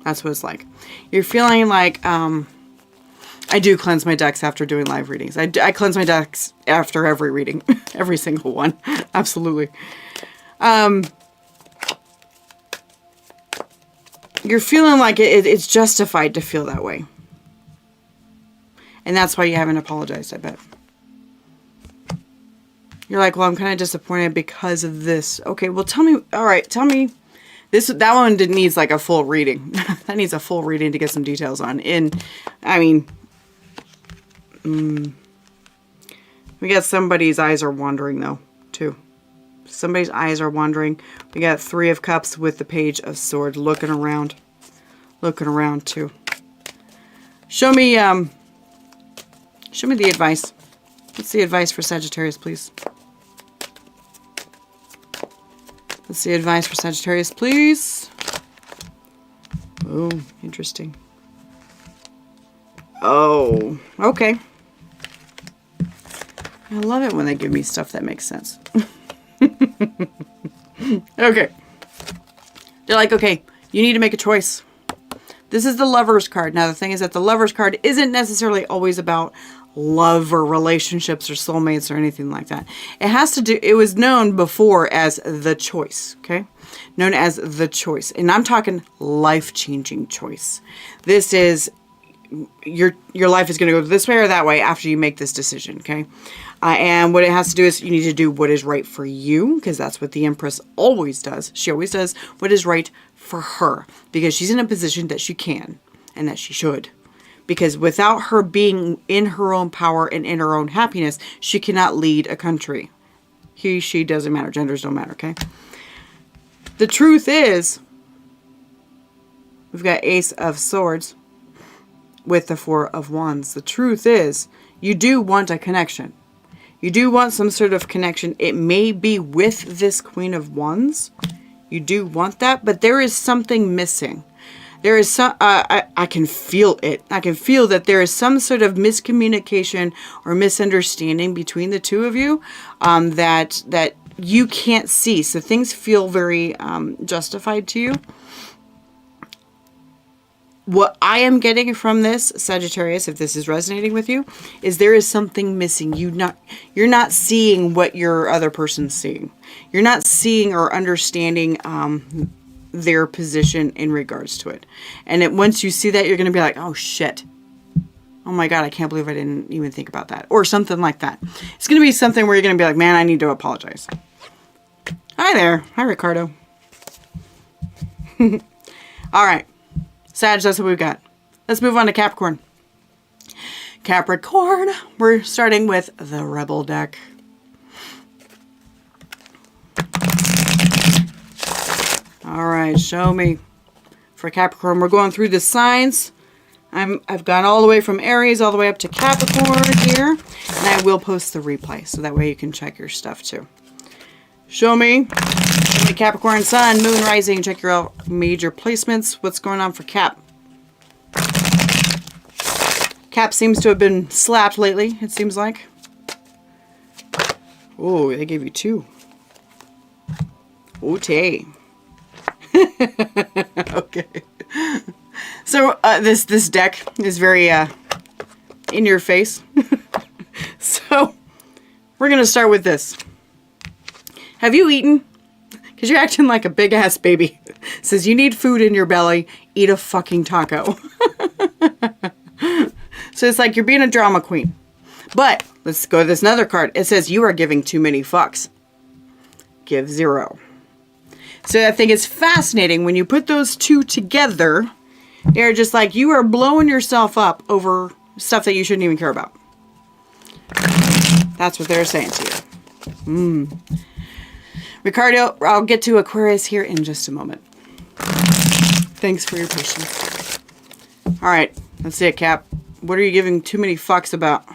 That's what it's like. You're feeling like, I do cleanse my decks after doing live readings. I cleanse my decks after every reading. Every single one. Absolutely. You're feeling like it's justified to feel that way. And that's why you haven't apologized, I bet. You're like, well, I'm kind of disappointed because of this. Okay, well, tell me. All right, tell me. That one needs like a full reading. That needs a full reading to get some details on. I mean, we got somebody's eyes are wandering though, too. Somebody's eyes are wandering. We got 3 of Cups with the Page of Swords looking around too. Show me the advice. What's the advice for Sagittarius, please? What's the advice for Sagittarius, please? Oh, interesting. Oh, okay. I love it when they give me stuff that makes sense. Okay. They're like, okay, you need to make a choice. This is the Lover's card. Now, the thing is that the Lover's card isn't necessarily always about love or relationships or soulmates or anything like that. It was known before as the choice, okay? Known as the choice. And I'm talking life-changing choice. This is, your life is going to go this way or that way after you make this decision, okay? And what it has to do is you need to do what is right for you, because that's what the Empress always does. She always does what is right for her, because she's in a position that she can and that she should. Because without her being in her own power and in her own happiness, she cannot lead a country. He, she, doesn't matter. Genders don't matter, okay? The truth is, we've got Ace of Swords with the 4 of Wands. The truth is, you do want a connection. You do want some sort of connection. It may be with this Queen of Wands. You do want that, but there is something missing. There is some, I can feel it. I can feel that there is some sort of miscommunication or misunderstanding between the two of you that you can't see. So things feel very justified to you. What I am getting from this, Sagittarius, if this is resonating with you, is there is something missing. You're not seeing what your other person's seeing. You're not seeing or understanding their position in regards to it. And once you see that, you're going to be like, oh shit. Oh my God, I can't believe I didn't even think about that. Or something like that. It's going to be something where you're going to be like, man, I need to apologize. Hi there. Hi, Ricardo. All right. Sag, that's what we've got. Let's move on to Capricorn. Capricorn, we're starting with the Rebel deck. All right, show me. For Capricorn, we're going through the signs. I've gone all the way from Aries all the way up to Capricorn here. And I will post the replay, so that way you can check your stuff too. Show me Capricorn, Sun, Moon, Rising. Check your major placements. What's going on for Cap? Cap seems to have been slapped lately, it seems like. Oh, they gave you 2. Okay. Okay. So this deck is very in your face. So we're gonna start with this. Have you eaten? Because you're acting like a big ass baby. Says you need food in your belly. Eat a fucking taco. So it's like you're being a drama queen. But let's go to this another card. It says you are giving too many fucks. Give 0. So I think it's fascinating when you put those two together. They're just like you are blowing yourself up over stuff that you shouldn't even care about. That's what they're saying to you. Ricardo, I'll get to Aquarius here in just a moment. Thanks for your patience. All right, let's see it, Cap. What are you giving too many fucks about?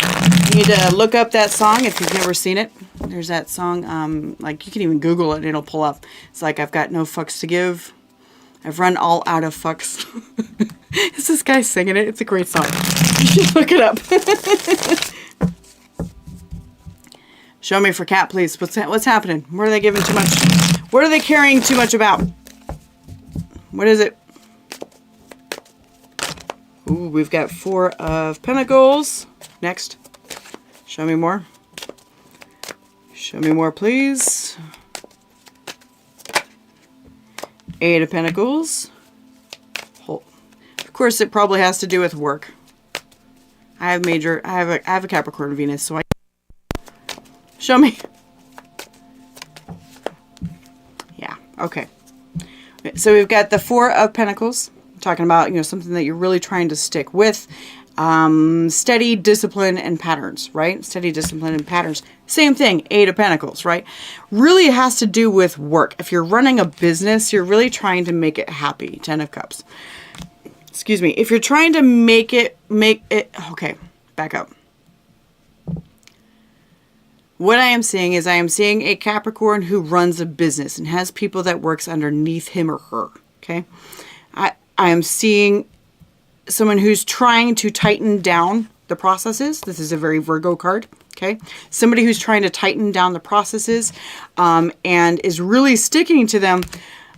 You need to look up that song if you've never seen it. There's that song, like you can even Google it and it'll pull up. It's like, I've got no fucks to give. I've run all out of fucks. It's this guy singing it. It's a great song. You should look it up. Show me for Cap, please. What's happening? What are they giving too much? What are they caring too much about? What is it? Ooh, we've got 4 of Pentacles. Next. Show me more. Show me more, please. 8 of Pentacles. Of course, it probably has to do with work. I have a Capricorn Venus, so I... Show me. Yeah, okay. So we've got the 4 of Pentacles. Talking about, you know, something that you're really trying to stick with. Steady discipline and patterns, right? Steady discipline and patterns. Same thing, 8 of Pentacles, right? Really has to do with work. If you're running a business, you're really trying to make it happy. 10 of Cups. Excuse me. If you're trying to make it, okay, back up. What I am seeing is I am seeing a Capricorn who runs a business and has people that works underneath him or her, okay? I am seeing someone who's trying to tighten down the processes. This is a very Virgo card, okay? Somebody who's trying to tighten down the processes and is really sticking to them.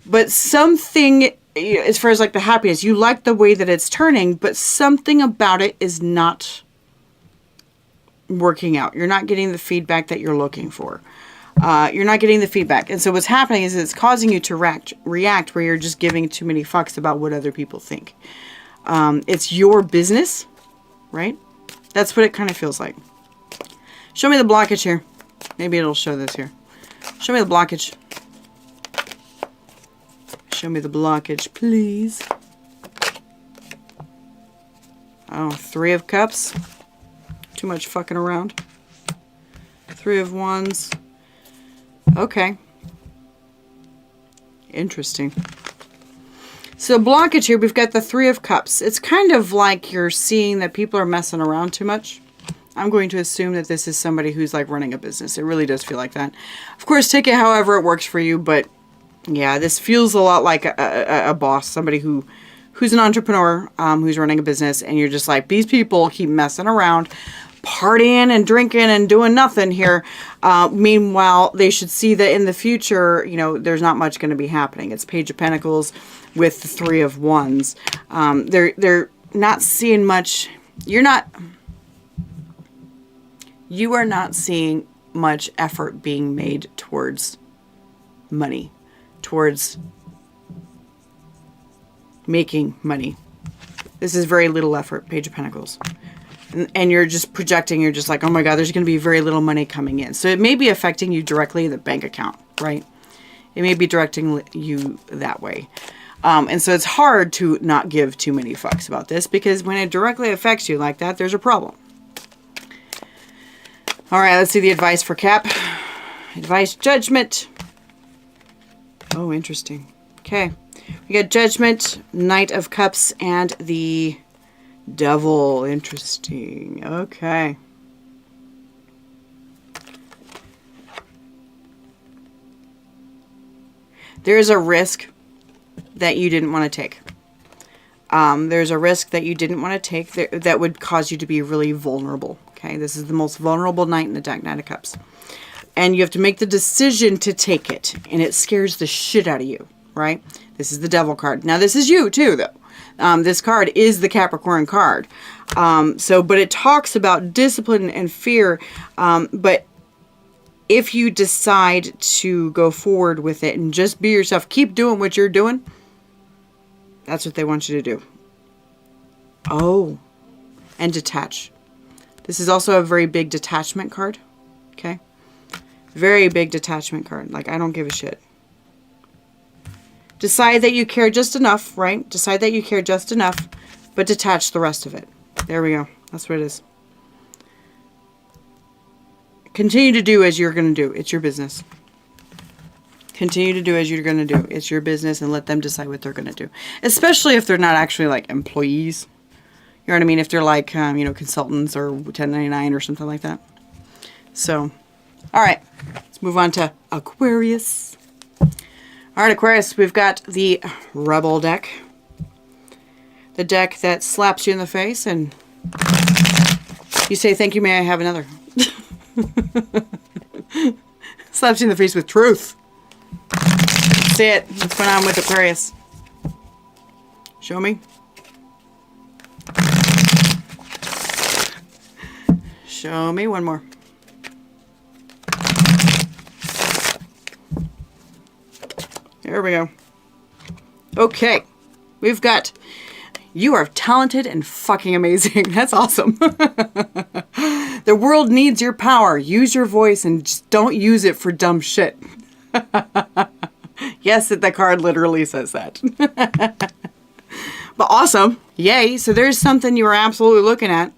But something, as far as like the happiness, you like the way that it's turning, but something about it is not working out. You're not getting the feedback that you're looking for. You're not getting the feedback. And so what's happening is it's causing you to react where you're just giving too many fucks about what other people think. It's your business, right? That's what it kind of feels like. Show me the blockage here. Maybe it'll show this here. Show me the blockage. Show me the blockage, please. Oh, 3 of Cups. Too much fucking around. 3 of Wands. Okay. Interesting. So blockage here, we've got the 3 of Cups. It's kind of like you're seeing that people are messing around too much. I'm going to assume that this is somebody who's like running a business. It really does feel like that. Of course, take it however it works for you, but yeah, this feels a lot like a boss, somebody who's an entrepreneur, who's running a business, and you're just like, these people keep messing around, partying and drinking and doing nothing here. Meanwhile, they should see that in the future, you know, there's not much going to be happening. It's Page of Pentacles with the 3 of Wands. They're not seeing much. You are not seeing much effort being made towards money, towards making money. This is very little effort, Page of Pentacles. And you're just projecting, you're just like, oh my God, there's going to be very little money coming in. So it may be affecting you directly in the bank account, right? It may be directing you that way. And so it's hard to not give too many fucks about this, because when it directly affects you like that, there's a problem. All right, let's see the advice for Cap. Advice, judgment. Oh, interesting. Okay. We got Judgment, Knight of Cups, and the Devil. Interesting. Okay. There's a risk that you didn't want to take. There's a risk that you didn't want to take that would cause you to be really vulnerable. Okay, this is the most vulnerable knight in the deck, Knight of Cups. And you have to make the decision to take it. And it scares the shit out of you, right? This is the Devil card. Now, this is you too, though. This card is the Capricorn card. But it talks about discipline and fear. But if you decide to go forward with it and just be yourself, keep doing what you're doing, that's what they want you to do. Oh, and detach. This is also a very big detachment card. Okay. Very big detachment card. Like, I don't give a shit. Decide that you care just enough, right? Decide that you care just enough, but detach the rest of it. There we go. That's what it is. Continue to do as you're going to do. It's your business. Continue to do as you're going to do. It's your business, and let them decide what they're going to do. Especially if they're not actually like employees. You know what I mean? If they're like, consultants or 1099 or something like that. So, all right. Let's move on to Aquarius. All right, Aquarius, we've got the Rebel deck. The deck that slaps you in the face and you say, thank you, may I have another? Slaps you in the face with truth. That's it. What's going on with Aquarius? Show me. Show me one more. There we go. Okay. We've got, you are talented and fucking amazing. That's awesome. The world needs your power. Use your voice and just don't use it for dumb shit. Yes, the card literally says that. But awesome. Yay. So there's something you were absolutely looking at.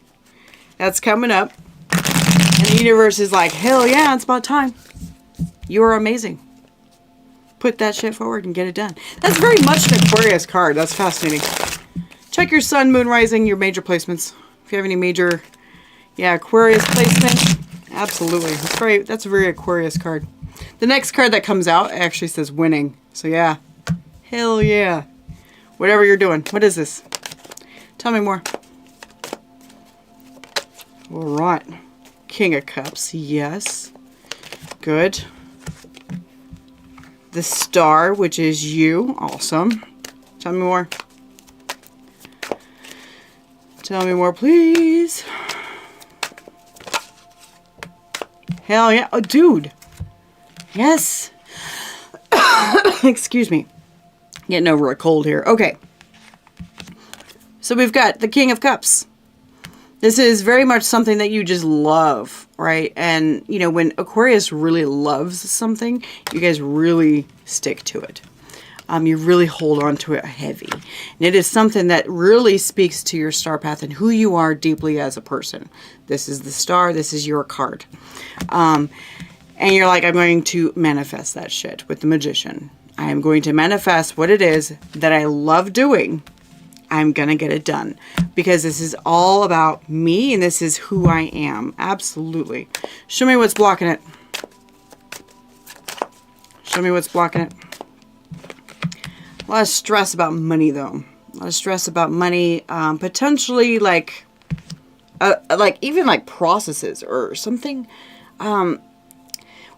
That's coming up. And the universe is like, hell yeah, it's about time. You are amazing. Put that shit forward and get it done. That's very much an Aquarius card. That's fascinating. Check your sun, moon, rising, your major placements. If you have any major, Aquarius placements, absolutely. That's a very Aquarius card. The next card that comes out actually says winning. So yeah, hell yeah. Whatever you're doing. What is this? Tell me more. All right. King of Cups. Yes. Good. The Star, which is you. Awesome. Tell me more. Tell me more, please. Hell yeah. Oh, dude. Yes. Excuse me. Getting over a cold here. Okay. So we've got the King of Cups. This is very much something that you just love, right? And, when Aquarius really loves something, you guys really stick to it. You really hold on to it heavy. And it is something that really speaks to your star path and who you are deeply as a person. This is the Star. This is your card. And you're like, I'm going to manifest that shit with the Magician. I am going to manifest what it is that I love doing. I'm going to get it done. Because this is all about me and this is who I am. Absolutely. Show me what's blocking it. Show me what's blocking it. A lot of stress about money, though. A lot of stress about money. Potentially, even processes or something.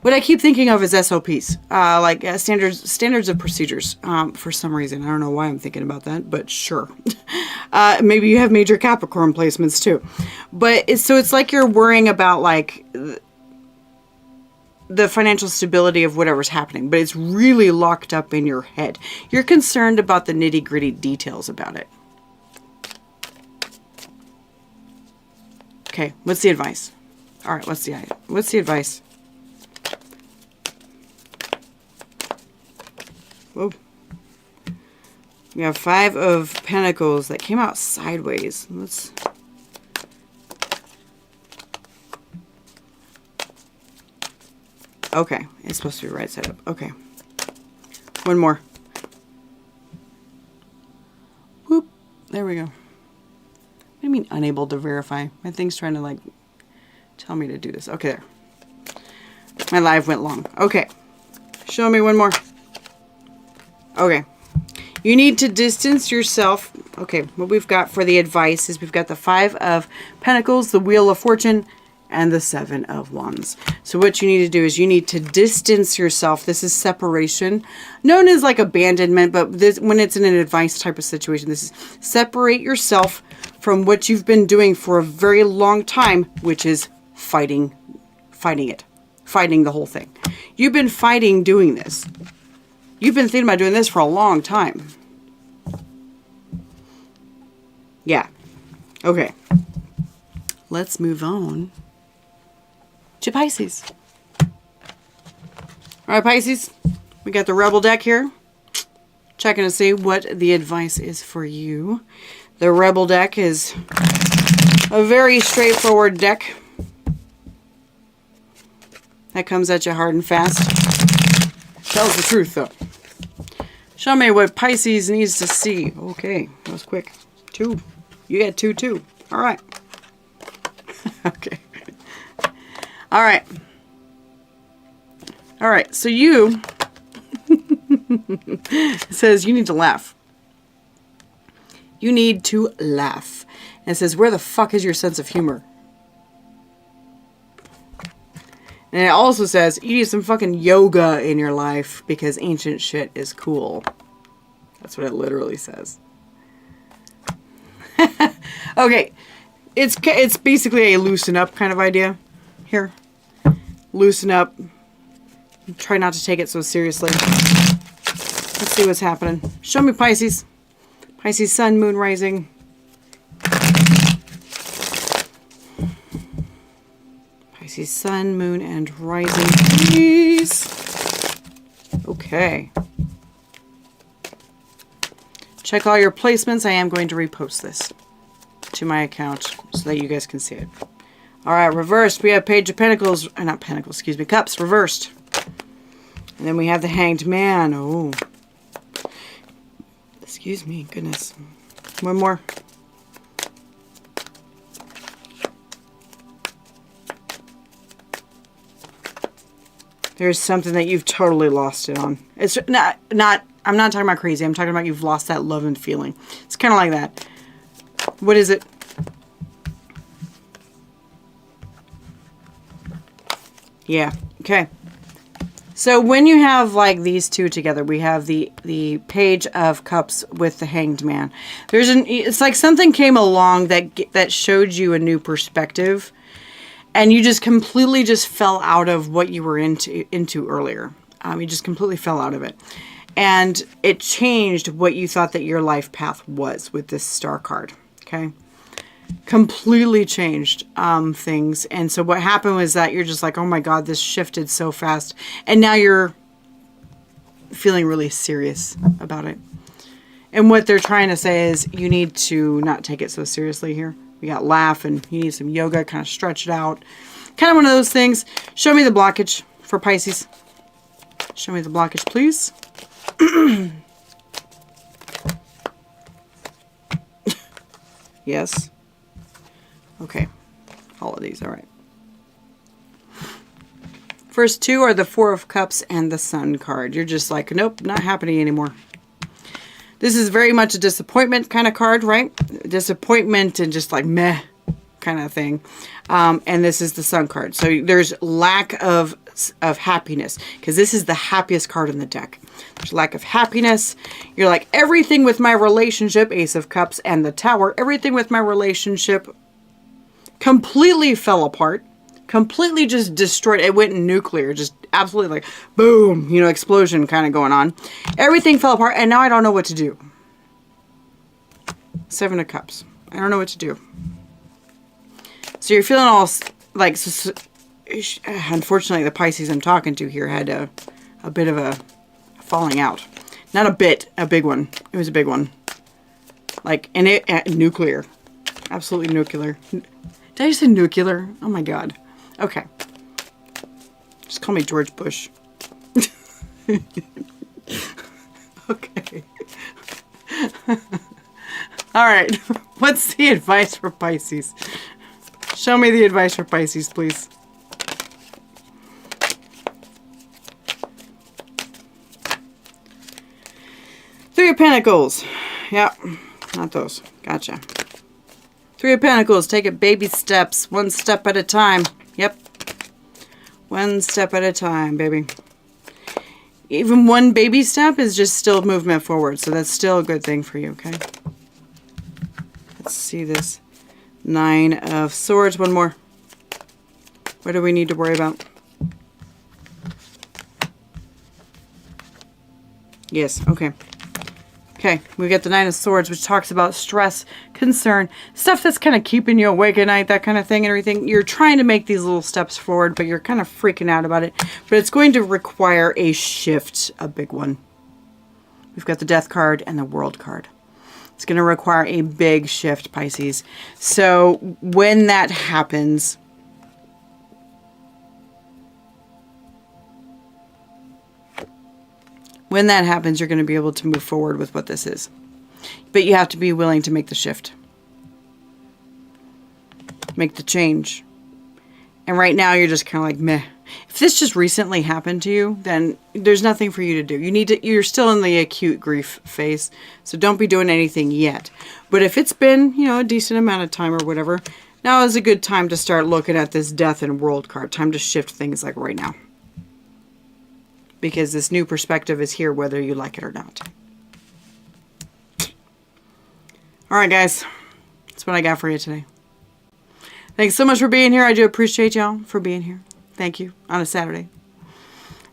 What I keep thinking of is SOPs, standards of procedures. For some reason, I don't know why I'm thinking about that, but sure. Maybe you have major Capricorn placements too, but it's like you're worrying about the financial stability of whatever's happening, but it's really locked up in your head. You're concerned about the nitty-gritty details about it. Okay, what's the advice? All right, what's the advice? Whoa. We have 5 of Pentacles that came out sideways. Let's... Okay, it's supposed to be right side up. Okay. One more. Whoop. There we go. What do you mean unable to verify? My thing's trying to like tell me to do this. Okay, there. My live went long. Okay. Show me one more. Okay. You need to distance yourself. Okay, what we've got for the advice is we've got the 5 of Pentacles, the Wheel of Fortune, and the 7 of Wands. So what you need to do is you need to distance yourself. This is separation, known as like abandonment, but this, when it's in an advice type of situation, this is separate yourself from what you've been doing for a very long time, which is fighting the whole thing. You've been fighting doing this. You've been thinking about doing this for a long time. Yeah. Okay. Let's move on to Pisces. All right, Pisces. We got the Rebel deck here. Checking to see what the advice is for you. The Rebel deck is a very straightforward deck that comes at you hard and fast. Tells the truth, though. Show me what Pisces needs to see. Okay, that was quick. 2. You got 2, too. All right. Okay. All right. All right, so you... it says you need to laugh. You need to laugh. And it says, where the fuck is your sense of humor? And it also says, you need some fucking yoga in your life because ancient shit is cool. That's what it literally says. Okay. It's basically a loosen up kind of idea here. Loosen up. Try not to take it so seriously. Let's see what's happening. Show me Pisces. Pisces sun, moon, rising. Pisces sun, moon, and rising. Please. Okay. Check all your placements. I am going to repost this to my account so that you guys can see it. All right, reversed. We have Page of Pentacles. Not Pentacles, excuse me. Cups, reversed. And then we have the Hanged Man. Oh. Excuse me. Goodness. One more. There's something that you've totally lost it on. It's not, I'm not talking about crazy. I'm talking about you've lost that love and feeling. It's kind of like that. What is it? Yeah. Okay. So when you have like these two together, we have the Page of Cups with the Hanged Man. It's like something came along that showed you a new perspective. And you just completely just fell out of what you were into earlier. You just completely fell out of it. And it changed what you thought that your life path was with this star card. Okay? Completely changed things. And so what happened was that you're just like, oh my God, this shifted so fast. And now you're feeling really serious about it. And what they're trying to say is you need to not take it so seriously here. We got laugh and you need some yoga, kind of stretch it out. Kind of one of those things. Show me the blockage for Pisces. Show me the blockage, please. Yes. Okay. All of these, all right. First two are the Four of Cups and the Sun card. You're just like, nope, not happening anymore. This is very much a disappointment kind of card, right? Disappointment and just like meh kind of thing. And this is the Sun card. So there's lack of happiness because this is the happiest card in the deck. There's lack of happiness. You're like, everything with my relationship, Ace of Cups and the Tower, everything with my relationship completely fell apart. Completely just destroyed. It went nuclear. Just absolutely like boom, you know, explosion kind of going on. Everything fell apart and now I don't know what to do. Seven of Cups. I don't know what to do. So you're feeling all like, unfortunately the Pisces I'm talking to here had a bit of a falling out. Not a bit, a big one. It was a big one. Like, and it, nuclear. Absolutely nuclear. Did I just say nuclear? Oh my God. Okay. Just call me George Bush. Okay. All right. What's the advice for Pisces? Show me the advice for Pisces, please. Three of Pentacles. Yep. Not those. Gotcha. Three of Pentacles. Take it baby steps. One step at a time. Yep. One step at a time, baby. Even one baby step is just still movement forward. So that's still a good thing for you, okay? Let's see this. 9 of Swords. One more. What do we need to worry about? Yes, okay. Okay, we get the 9 of Swords, which talks about stress, concern, stuff that's kind of keeping you awake at night, that kind of thing and everything. You're trying to make these little steps forward, but you're kind of freaking out about it. But it's going to require a shift, a big one. We've got the Death card and the World card. It's going to require a big shift, Pisces. So when that happens, you're going to be able to move forward with what this is. But you have to be willing to make the shift. Make the change. And right now you're just kind of like, meh. If this just recently happened to you, then there's nothing for you to do. You're still in the acute grief phase. So don't be doing anything yet. But if it's been, you know, a decent amount of time or whatever, now is a good time to start looking at this Death and World card. Time to shift things like right now. Because this new perspective is here whether you like it or not. Alright guys, that's what I got for you today. Thanks so much for being here. I do appreciate y'all for being here. Thank you on a Saturday.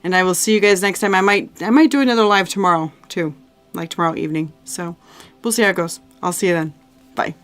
And I will see you guys next time. I might do another live tomorrow too. Like tomorrow evening. So we'll see how it goes. I'll see you then. Bye.